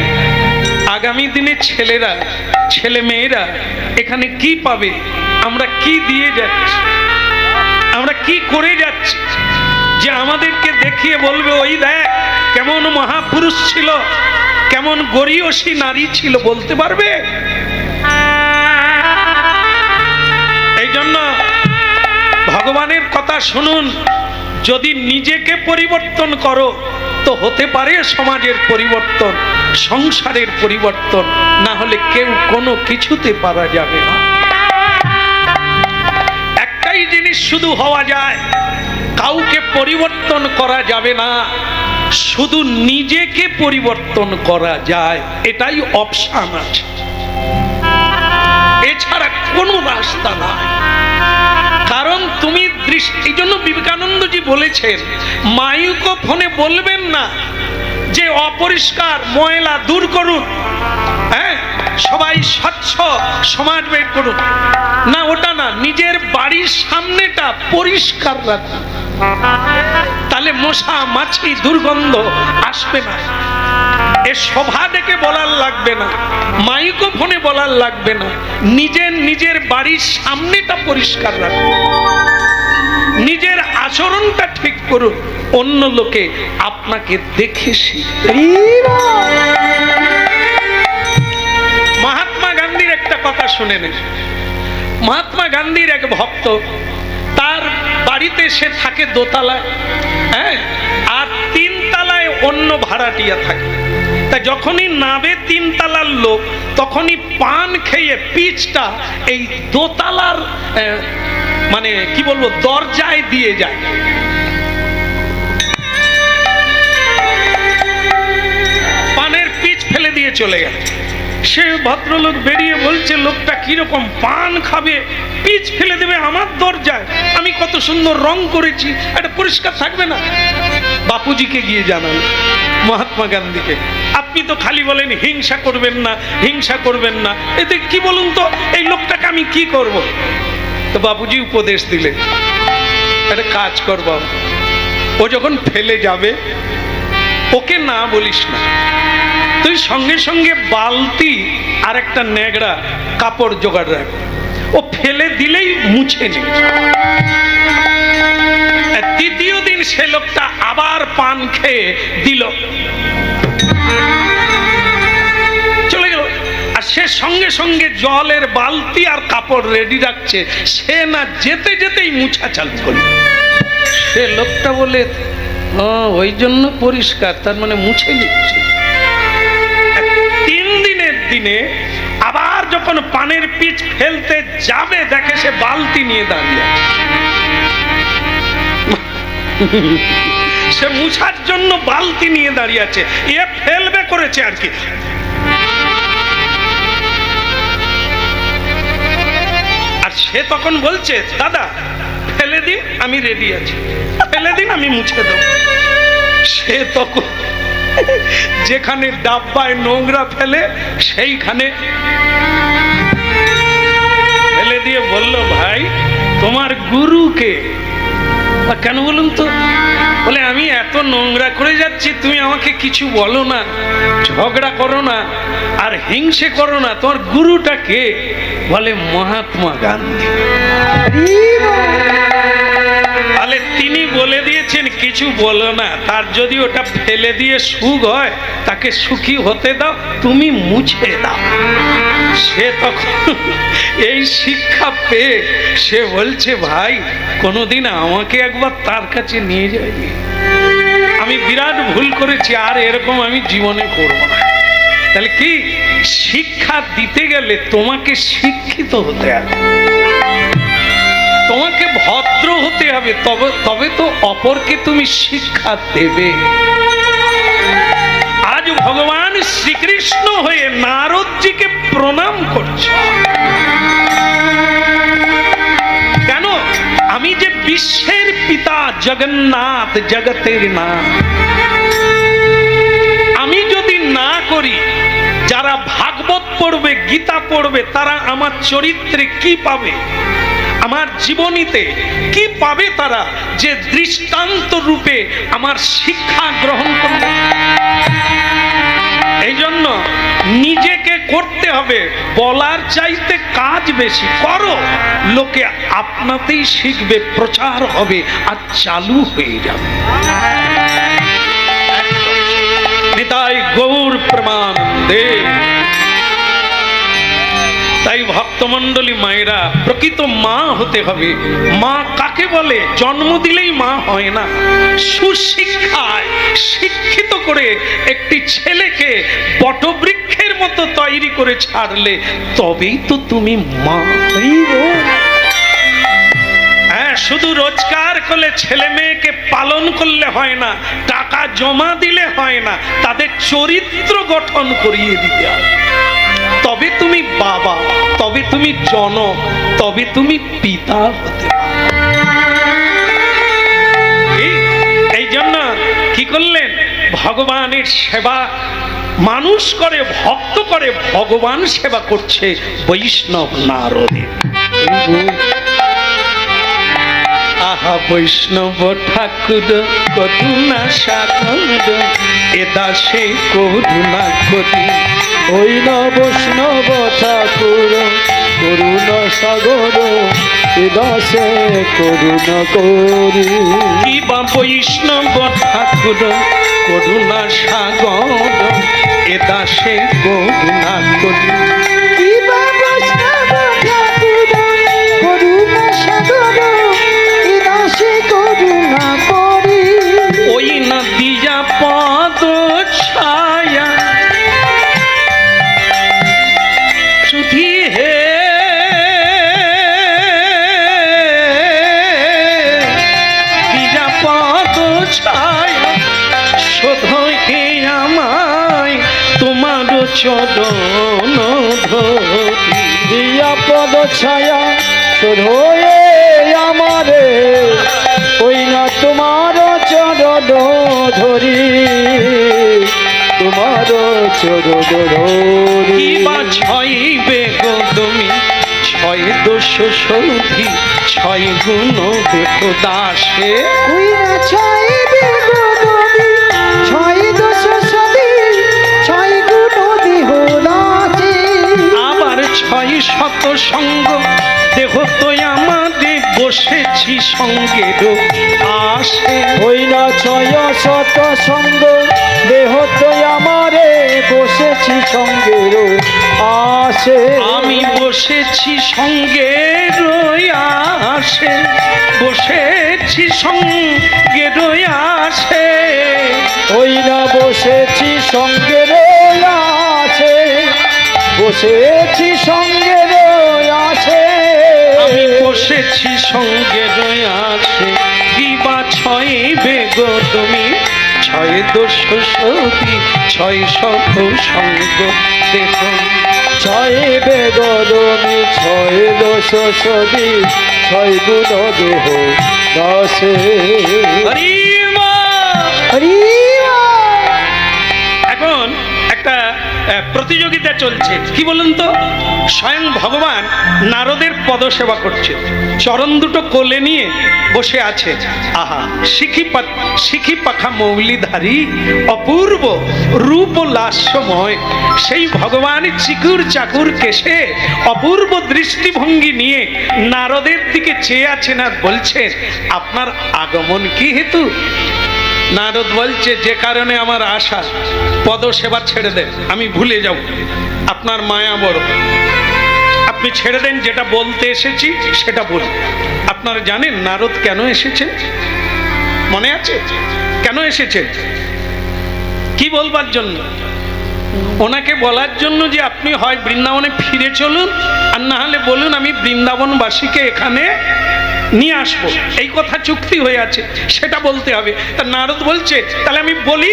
Speaker 1: আগামী দিনে ছেলেরা, ছেলে মেয়েরা এখানে কি পাবে? আমরা কি দিয়ে যাচ্ছি, আমরা কি করে যাচ্ছি, যে আমাদেরকে দেখিয়ে বলবে ওই দেখ কেমন মহাপুরুষ ছিল, কেমন গরিয়সী নারী ছিল, বলতে পারবে? এই জন্য ভগবানের কথা শুনুন। যদি নিজেকে পরিবর্তন করো তো হতে পারে সমাজের পরিবর্তন, সংসারের পরিবর্তন, না হলে কেউ কোনো কিছুতে পারা যাবে না। একটাই জিনিস শুধু হওয়া যায়, কাউকে পরিবর্তন করা যাবে না, শুধু নিজেকে পরিবর্তন করা যায়। এটাই অপশন আছে, এছাড়া কোনো রাস্তা নাই। কারণ তুমি এই জন্য বিবেকানন্দজি বলেছেন, মাইক্রোফোনে বলবেন না যে অপরিষ্কার ময়লা দূর করুন, হ্যাঁ সবাই স্বচ্ছ সমাজ বের করুন, না ওটা না, নিজের বাড়ির সামনেটা পরিষ্কার রাখুন, তাহলে মশা মাছি দুর্গন্ধ আসবে না। এ সভা ডেকে বলার লাগবে না, মাইক্রোফোনে বলার লাগবে না, নিজের বাড়ির সামনেটা পরিষ্কার রাখুন, নিজের আচরণটা ঠিক করুন, অন্য লোকে আপনাকে দেখে শিখবে। মহাত্মা গান্ধীর একটা কথা শুনে নেন। মহাত্মা গান্ধীর এক ভক্ত, তার বাড়িতে সে থাকে দোতলায়, হ্যাঁ, আর 3 তলায় অন্য ভাড়াটিয়া থাকে। তা যখনই নাবে 3 তলার লোক, তখনই পান খেয়ে পিচটা এই দোতলার মানে কি বলবো দরজায় দিয়ে যায়। পানের পিচ ফেলে দিয়ে চলে গেল। সে ভদ্রলোক বেরিয়ে বলছে, লোকটা কিরকম, পান খাবে পিচ ফেলে দেবে আমার দরজায়, আমি কত সুন্দর রং করেছি, এটা পরিষ্কার থাকবে না? বাপুজিকে গিয়ে জানাল, মহাত্মা গান্ধীকে। আপনি তো খালি বলেন হিংসা করবেন না, হিংসা করবেন না, এতে কি বলুন তো, এই লোকটাকে আমি কি করব? তো বাপুজি উপদেশ দিলেন, একটা কাজ কর বাবু, ও যখন ফেলে যাবে ওকে না বলিস না, তুই সঙ্গে সঙ্গে বালতি আর একটা ন্যাগড়া কাপড় জোগাড় রাখ, ও ফেলে দিলেই মুছে নে। দ্বিতীয় দিন সে লোকটা আবার পান খেয়ে দিল, চলে গেল। আর সে সঙ্গে সঙ্গে জলের বালতি আর কাপড় রেডি রাখছে, সে না যেতে যেতেই মুছা চালু করল। সে লোকটা বলে, ওই জন্য পরিষ্কার, তার মানে মুছে নিচ্ছে। 3 দিনের দিনে আবার যখন পানের পিচ ফেলতে যাবে, দেখে সে বালতি নিয়ে দাঁড়িয়ে আছে। সে মুছার জন্য বালতি নিয়ে দাঁড়িয়ে আছে, এ ফেলবে করেছে আর কি। আর সে তখন বলছে, দাদা ফেলে দিন, আমি রেডি আছি, ফেলে দিন, আমি মুছে দেব। সে তখন যেখানে ডাব্বায় নোংরা ফেলে সেইখানে ফেলে দিয়ে বলল, ভাই তোমার গুরুকে? কেন বলুন তো? বলে, আমি এত নোংরা করে যাচ্ছি, তুমি আমাকে কিছু বলো না, ঝগড়া করো না, আর হিংসে করো না, তোমার গুরুটা কে? বলে, মহাত্মা গান্ধী। তাহলে তিনি বলে দিয়েছেন কিছু বলো না, তার যদি ওটা ফেলে দিয়ে সুখ হয় তাকে সুখী হতে দাও, তুমি মুছে দাও। সে তখন এই শিক্ষা পেয়ে সে বলছে, ভাই কোনোদিন আমাকে একবার তার কাছে নিয়ে যায়নি, আমি বিরাট ভুল করেছি, আর এরকম আমি জীবনে করব না। তাহলে কি, শিক্ষা দিতে গেলে তোমাকে শিক্ষিত হতে হবে, তোমাকে ভদ্র হতে হবে, তবে তো অপরকে তুমি শিক্ষা দেবে। আজ ভগবান শ্রীকৃষ্ণ হয়ে নারদজিকে প্রণাম করছে। কেন? আমি যে বিশ্বের পিতা জগন্নাথ, জগতের নাথ, আমি যদি না করি, যারা ভাগবত পড়বে, গীতা পড়বে, তারা আমার চরিত্রে কি পাবে, আমার জীবনীতে কি পাবে? তারা যে দৃষ্টান্ত রূপে আমার শিক্ষা গ্রহণ করবে। এই জন্য নিজেকে করতে হবে, বলার চাইতে কাজ বেশি করো, লোকে আপনাতেই শিখবে, প্রচার হবে আর চালু হয়ে যাবে। নিতাই গৌর প্রেমানন্দে। তাই ভক্তমণ্ডলী মায়েরা, প্রকৃত মা হতে হবে। মা কাকে বলে? জন্ম দিলেই মা হয় না, সুশিক্ষায় শিক্ষিত করে একটি ছেলেকে বটবৃক্ষের মতো তৈরি করে ছাড়লে তবেই তো তুমি মা। হ্যাঁ, শুধু রোজগার করলে ছেলে মেয়েকে পালন করলে হয় না, টাকা জমা দিলে হয় না, তাদের চরিত্র গঠন করিয়ে দিতে হবে। তবে তুমি বাবা, তবে তুমি জনক, তবে তুমি পিতা হতে পারবে। এই জন্য কি করলেন? ভগবানের সেবা মানুষ করে, ভক্ত করে, ভগবান সেবা করছে বৈষ্ণব নারদের। আহা বৈষ্ণব ঠাকুর করুণা সাগর, এ দাসে করুণা করি।
Speaker 2: ওই না বৈষ্ণব ঠাকুর করুণা সাগর, এ দাসে করুণা করি।
Speaker 1: কি বা বৈষ্ণব ঠাকুর করুণা সাগর, এ দাসে করুণা করি।
Speaker 2: কি বা বৈষ্ণব ঠাকুর করুণা সাগর, এ দাসে করুণা করি।
Speaker 1: ওই না দিয়া পদ ছায়া চরণ ধরি।
Speaker 2: দিয়া পদ ছায়া শুধু আমারে ওই না তোমার চরণ ধরি, তোমার চরণ ধরি।
Speaker 1: কি বা ছয়বে গো তুমি, ছয় দোষ সন্ধি, ছয় গুণ দেখো দাসে।
Speaker 2: ওই না ছয় বেগমি, ছয় দোষ সদি, ছয় গুণ দেহ দাসে।
Speaker 1: আবার ছয় শত সঙ্গ দেহ তো আমাদের, বসেছি সঙ্গের আসে।
Speaker 2: ওই না ছয় শত সঙ্গ দেহ তো আমারে, বসেছি সঙ্গের আসে।
Speaker 1: আমি বসেছি সঙ্গের আসে, বসেছি সঙ্গের আসে।
Speaker 2: ওই না বসেছি সঙ্গের আছে, বসেছি সঙ্গের আছে।
Speaker 1: আমি বসেছি সঙ্গের আসে। কি বা ছয় বেগ তুমি, ছয় দোষ সতি, ছয় শত সঙ্গ দেখো।
Speaker 2: ছয় বেগমি, ছয় দোষ সদি, ছয় গুণ দেহ দাসে।
Speaker 1: হরি মা।
Speaker 2: হরি
Speaker 1: এখন একটা প্রতিযোগিতা চলছে, কি বলুন তো? স্বয়ং ভগবান নারদের পদসেবা করছে, চরণ দুটো কোলে নিয়ে বসে আছে। আহা, শিখি পাখা মৌলিধারী, অপূর্ব রূপ লাস্যময়। সেই ভগবান চিকুর চাকুর কেশে অপূর্ব দৃষ্টিভঙ্গি নিয়ে নারদের দিকে চেয়ে আছেন আর বলছেন, আপনার আগমন কি হেতু? নারদ বলছে, যে কারণে আমার আশা, পদসেবা ছেড়ে দেন, আমি ভুলে যাব। আপনার মায়া বড়, আপনি ছেড়ে দেন, যেটা বলতে এসেছি সেটা বলি। আপনারা জানেন নারদ কেন এসেছেন? মনে আছে কেন এসেছেন? কি বলবার জন্য? ওনাকে বলার জন্য যে আপনি হয় বৃন্দাবনে ফিরে চলুন, আর না হলে বলুন আমি বৃন্দাবনবাসীকে এখানে নিয়ে আসবো। এই কথা চুক্তি হয়ে আছে, সেটা বলতে হবে। তা নারদ বলছে, তাহলে আমি বলি?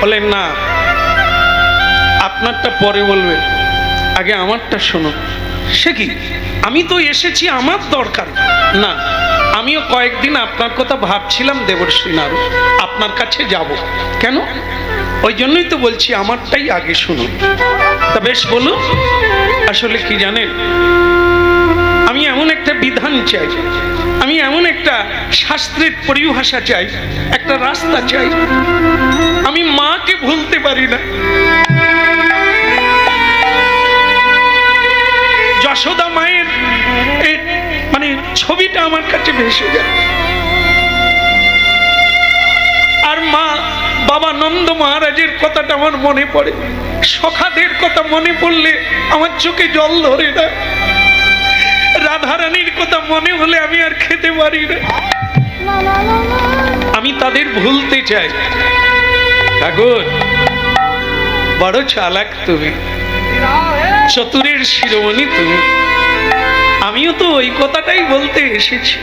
Speaker 1: বলেন না, আপনারটা পরে বলবেন, আগে আমারটা শোনো। সে কি, আমি তো এসেছি আমার দরকার না, আমিও কয়েকদিন আপনার কথা ভাবছিলাম দেবর্ষী নারদ, আপনার কাছে যাব। কেন? ওই জন্যই তো বলছি আমারটাই আগে শুনুন। তা বেশ বলুন। আসলে কি জানেন, আমি এমন একটা বিধান চাই, আমি এমন একটা শাস্ত্রের পরিভাষা চাই, একটা রাস্তা চাই। আমি মাকে ভুলতে পারি না। যশোদা মায়ের মানে ছবিটা আমার কাছে ভেসে যায়, আর মা বাবা নন্দ মহারাজের কথাটা আমার মনে পড়ে। সখাদের কথা মনে পড়লে আমার চোখে জল ধরে না। রাধারানীর কথা মনে হলে আমি আর খেতে পারি না। আমি তাদের ভুলতে চাই। ঠাকুর বড় চালাক তুমি, চতুরের শিরোমণি তুমি। আমিও তো ওই কথাটাই বলতে এসেছি।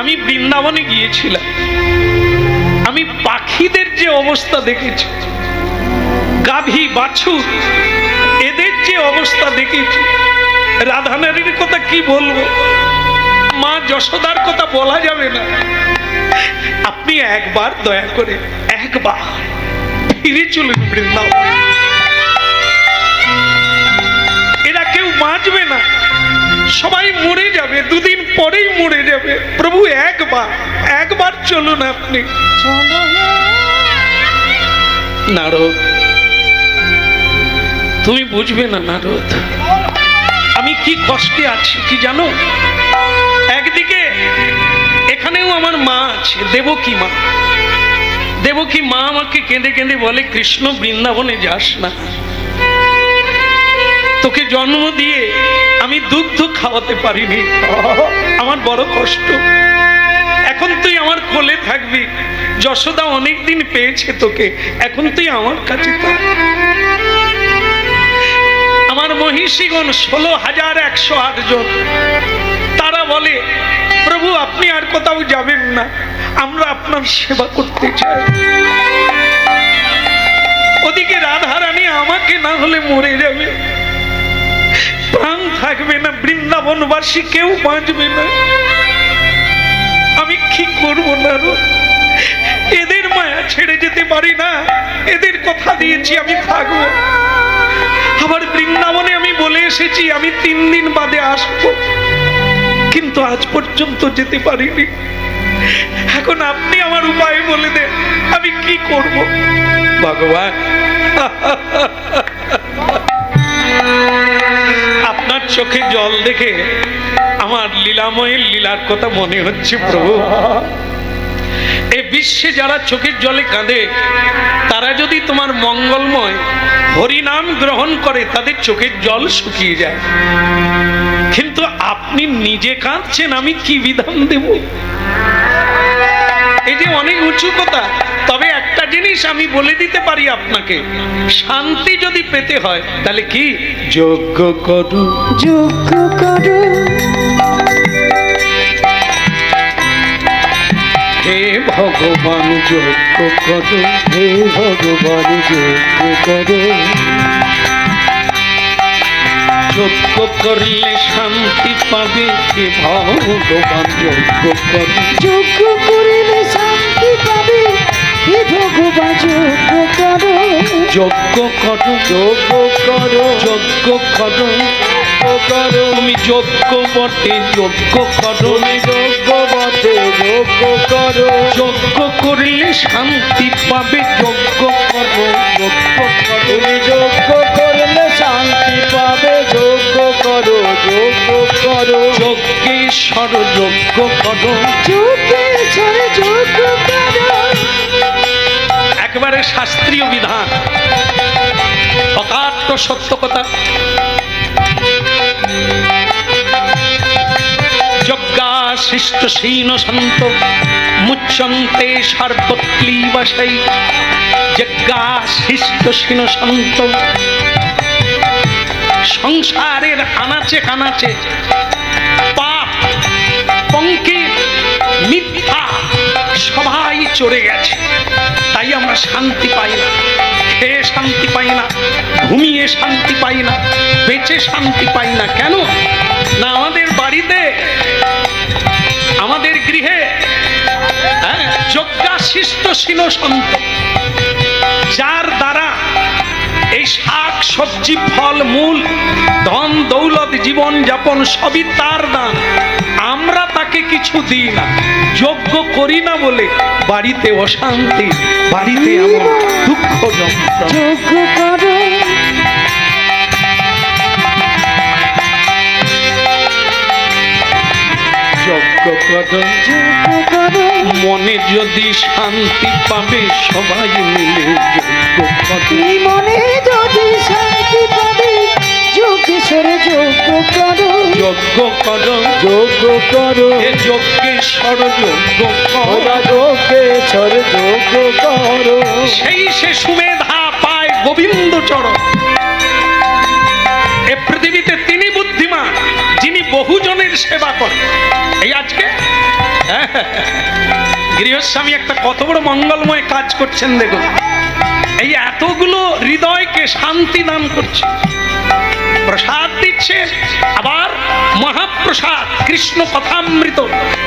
Speaker 1: আমি বৃন্দাবনে গিয়েছিলাম, আমি পাখিদের যে অবস্থা দেখেছি, গাভী বাছুর এদের যে অবস্থা দেখেছি, রাধারানীর কথা কি বলবো, মা যশোদার কথা বলা যাবে না। আপনি একবার দয়া করে একবার ফিরে চলুন বৃন্দাবন। এরা কেউ বাঁচবে না, সবাই মরে যাবে, দুদিন পরেই মরে যাবে। প্রভু একবার চলুন আপনি। নারদ, তুমি বুঝবে না নারদ, আমি কি কষ্টে আছি কি জানো? একদিকে এখানেও আমার মা আছে, দেবকী মা। দেবকী মা আমাকে কেঁদে কেঁদে বলে, কৃষ্ণ বৃন্দাবনে যাস না, তোকে জন্ম দিয়ে আমি দুগ্ধ খাওয়াতে পারিনি, আমার বড় কষ্ট। এখন তুই আমার কোলে থাকবি, যশোদা অনেকদিন পেয়েছে তোকে, এখন তুই আমার কাছে থাক। আমার মহিষীগণ 16,108 জন, তারা বলে, প্রভু আপনি আর কোথাও যাবেন না, আমরা আপনার সেবা করতে চাই। ওদিকে রাধারানী আমাকে না হলে মরে যাবে, প্রাণ থাকবে না, বৃন্দাবনবাসী কেউ বাঁচবে না। আমি কি করবো না? এদের মায়া ছেড়ে যেতে পারি না, এদের কথা দিয়েছি আমি থাকবো। আবার বৃন্দাবনে আমি বলে এসেছি আমি 3 দিন বাদে আসবো, কিন্তু আজ পর্যন্ত যেতে পারিনি। এখন আপনি আমার উপায় বলে দেন, আমি কি করব ভগবান? আপনার চোখে জল দেখে আমার লীলাময়ের লীলার কথা মনে হচ্ছে প্রভু। এই বিশ্বে যারা চোখের জলে কাঁদে, তারা যদি তোমার মঙ্গলময় হরিনাম গ্রহণ করে তাদের চোখের জল শুকিয়ে যায়, কিন্তু আপনি নিজে কাঁদছেন, আমি কি বিধান দেব? এই যে অনেক উঁচু কথা। তবে একটা জিনিস আমি বলে দিতে পারি আপনাকে, শান্তি যদি পেতে হয় তাহলে কি? যজ্ঞ করো,
Speaker 2: যজ্ঞ করো,
Speaker 1: হে ভগবান যজ্ঞ করো,
Speaker 2: হে ভগবান যজ্ঞ করো।
Speaker 1: যজ্ঞ করলে শান্তি পাবে, হে ভগবান যজ্ঞ করো।
Speaker 2: যজ্ঞ করিলে শান্তি পাবে, হে ভগবান যজ্ঞ করো।
Speaker 1: যজ্ঞ করো,
Speaker 2: যজ্ঞ করো,
Speaker 1: যজ্ঞ করো,
Speaker 2: করো।
Speaker 1: তুমি যজ্ঞ বটে, যজ্ঞ করো,
Speaker 2: তুমি যজ্ঞ বটে, যজ্ঞ করো।
Speaker 1: যজ্ঞ করলে শান্তি পাবে, যজ্ঞ করো, যজ্ঞ করো।
Speaker 2: তুমি যজ্ঞ করলে শান্তি পাবে, যজ্ঞ করো, যজ্ঞ করো।
Speaker 1: যজ্ঞেশ্বর যজ্ঞ করো,
Speaker 2: যজ্ঞেশ্বর যজ্ঞ করো।
Speaker 1: একেবারে শাস্ত্রীয় বিধান, অকাট্য সত্য কথা। যজ্ঞাশিষ্ট শীন সন্ত মুচ্যন্তে সর্বক্লীবশৈ। যজ্ঞাশিষ্ট শীন সন্ত সংসারের আনাচে কানাচে পাপ পঙ্কিল মিথ্যা সবাই চড়ে গেছে, তাই আমরা শান্তি পাই না, খেয়ে শান্তি পাই না, ঘুমিয়ে শান্তি পাই না, বেঁচে শান্তি পাই না। কেন না? আমাদের বাড়িতে, আমাদের গৃহে যজ্ঞাশিষ্ট শীন সন্ত, যার দ্বারা এই শাক সবজি ফল মূল ধন দৌলত জীবন যাপন সবই তার দান, আমরা তাকে কিছু দিই না, যজ্ঞ করি না বলে বাড়িতে অশান্তি, বাড়িতে এমন দুঃখ যন্ত্রণা।
Speaker 2: যজ্ঞ করো,
Speaker 1: যজ্ঞ করো,
Speaker 2: যজ্ঞ করো।
Speaker 1: মনে যদি শান্তি পাবে সবাই মিলে যজ্ঞ করো।
Speaker 2: এই মনে যদি শান্তি পাবে, যজ্ঞেশ্বর যজ্ঞ করো,
Speaker 1: যজ্ঞ করো,
Speaker 2: যজ্ঞ করো।
Speaker 1: হে যজ্ঞেশ্বর যজ্ঞ করো।
Speaker 2: ওরা যজ্ঞেশ্বর যজ্ঞ করো।
Speaker 1: সেই সে সুমেধা পায় গোবিন্দ চরণ। এ পৃথিবীতে তিনি বুদ্ধিমান যিনি বহুজনের সেবা করেন। এই আজকে গৃহস্বামী একটা কত বড় মঙ্গলময় কাজ করছেন দেখুন। এই এতগুলো হৃদয়কে শান্তি দান করছে, প্রসাদ দিচ্ছে, আবার মহাপ্রসাদ কৃষ্ণ কথামৃত,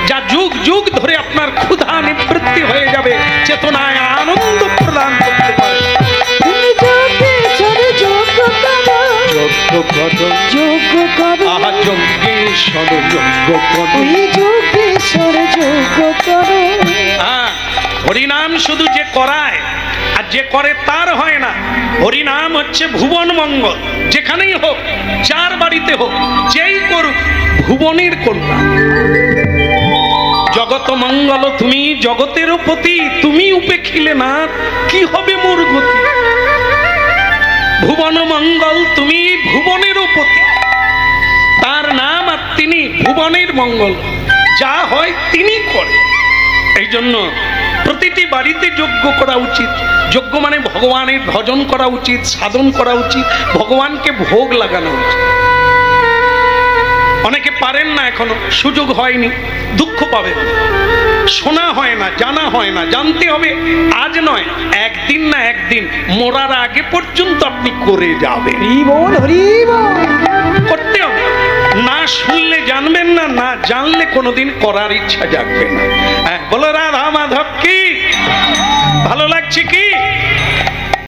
Speaker 1: যা যুগ যুগ ধরে আপনার ক্ষুধা নিবৃত্তি হয়ে যাবে, চেতনায় আনন্দ প্রদান করতে পারে।
Speaker 2: তুমি যজ্ঞেশ্বর যজ্ঞ করো,
Speaker 1: যজ্ঞ করো,
Speaker 2: যজ্ঞ করো।
Speaker 1: আহা যজ্ঞেশ্বর যজ্ঞ করো।
Speaker 2: ওই যজ্ঞেশ্বর যজ্ঞ করো।
Speaker 1: হ্যাঁ, হরিনাম শুধু যে করায় আর যে করে তার হয় না। হরিনাম হচ্ছে ভুবন মঙ্গল, যেখানেই হোক, যার বাড়িতে হোক, যেই করুক, ভুবনের কল্যাণ। জগত মঙ্গল তুমি জগতের পতি, তুমি উপেক্ষিলে না কি হবে মোর গতি। ভুবন মঙ্গল তুমি ভুবনের পতি, তার নাম আর তিনি ভুবনের মঙ্গল, যা হয় তিনি করে। এই জন্য প্রতিটি বাড়িতে যজ্ঞ করা উচিত। যজ্ঞ মানে ভগবানের ভজন করা উচিত, সাধন করা উচিত, ভগবানকে ভোগ লাগানো উচিত। অনেকে পারেন না, এখনো সুযোগ হয়নি, দুঃখ পাবেন। শোনা হয় না, জানা হয় না, জানতে হবে। আজ নয়, একদিন না একদিন মরার আগে পর্যন্ত আপনি করে যাবেন।
Speaker 2: হরি বল, হরি বল।
Speaker 1: করতে হবে। না শুনলে জানবেন না, না জানলে কোনোদিন করার ইচ্ছা জাগবে না। হ্যাঁ, বলো রাধা মাধব কি? ভালো লাগছে কি?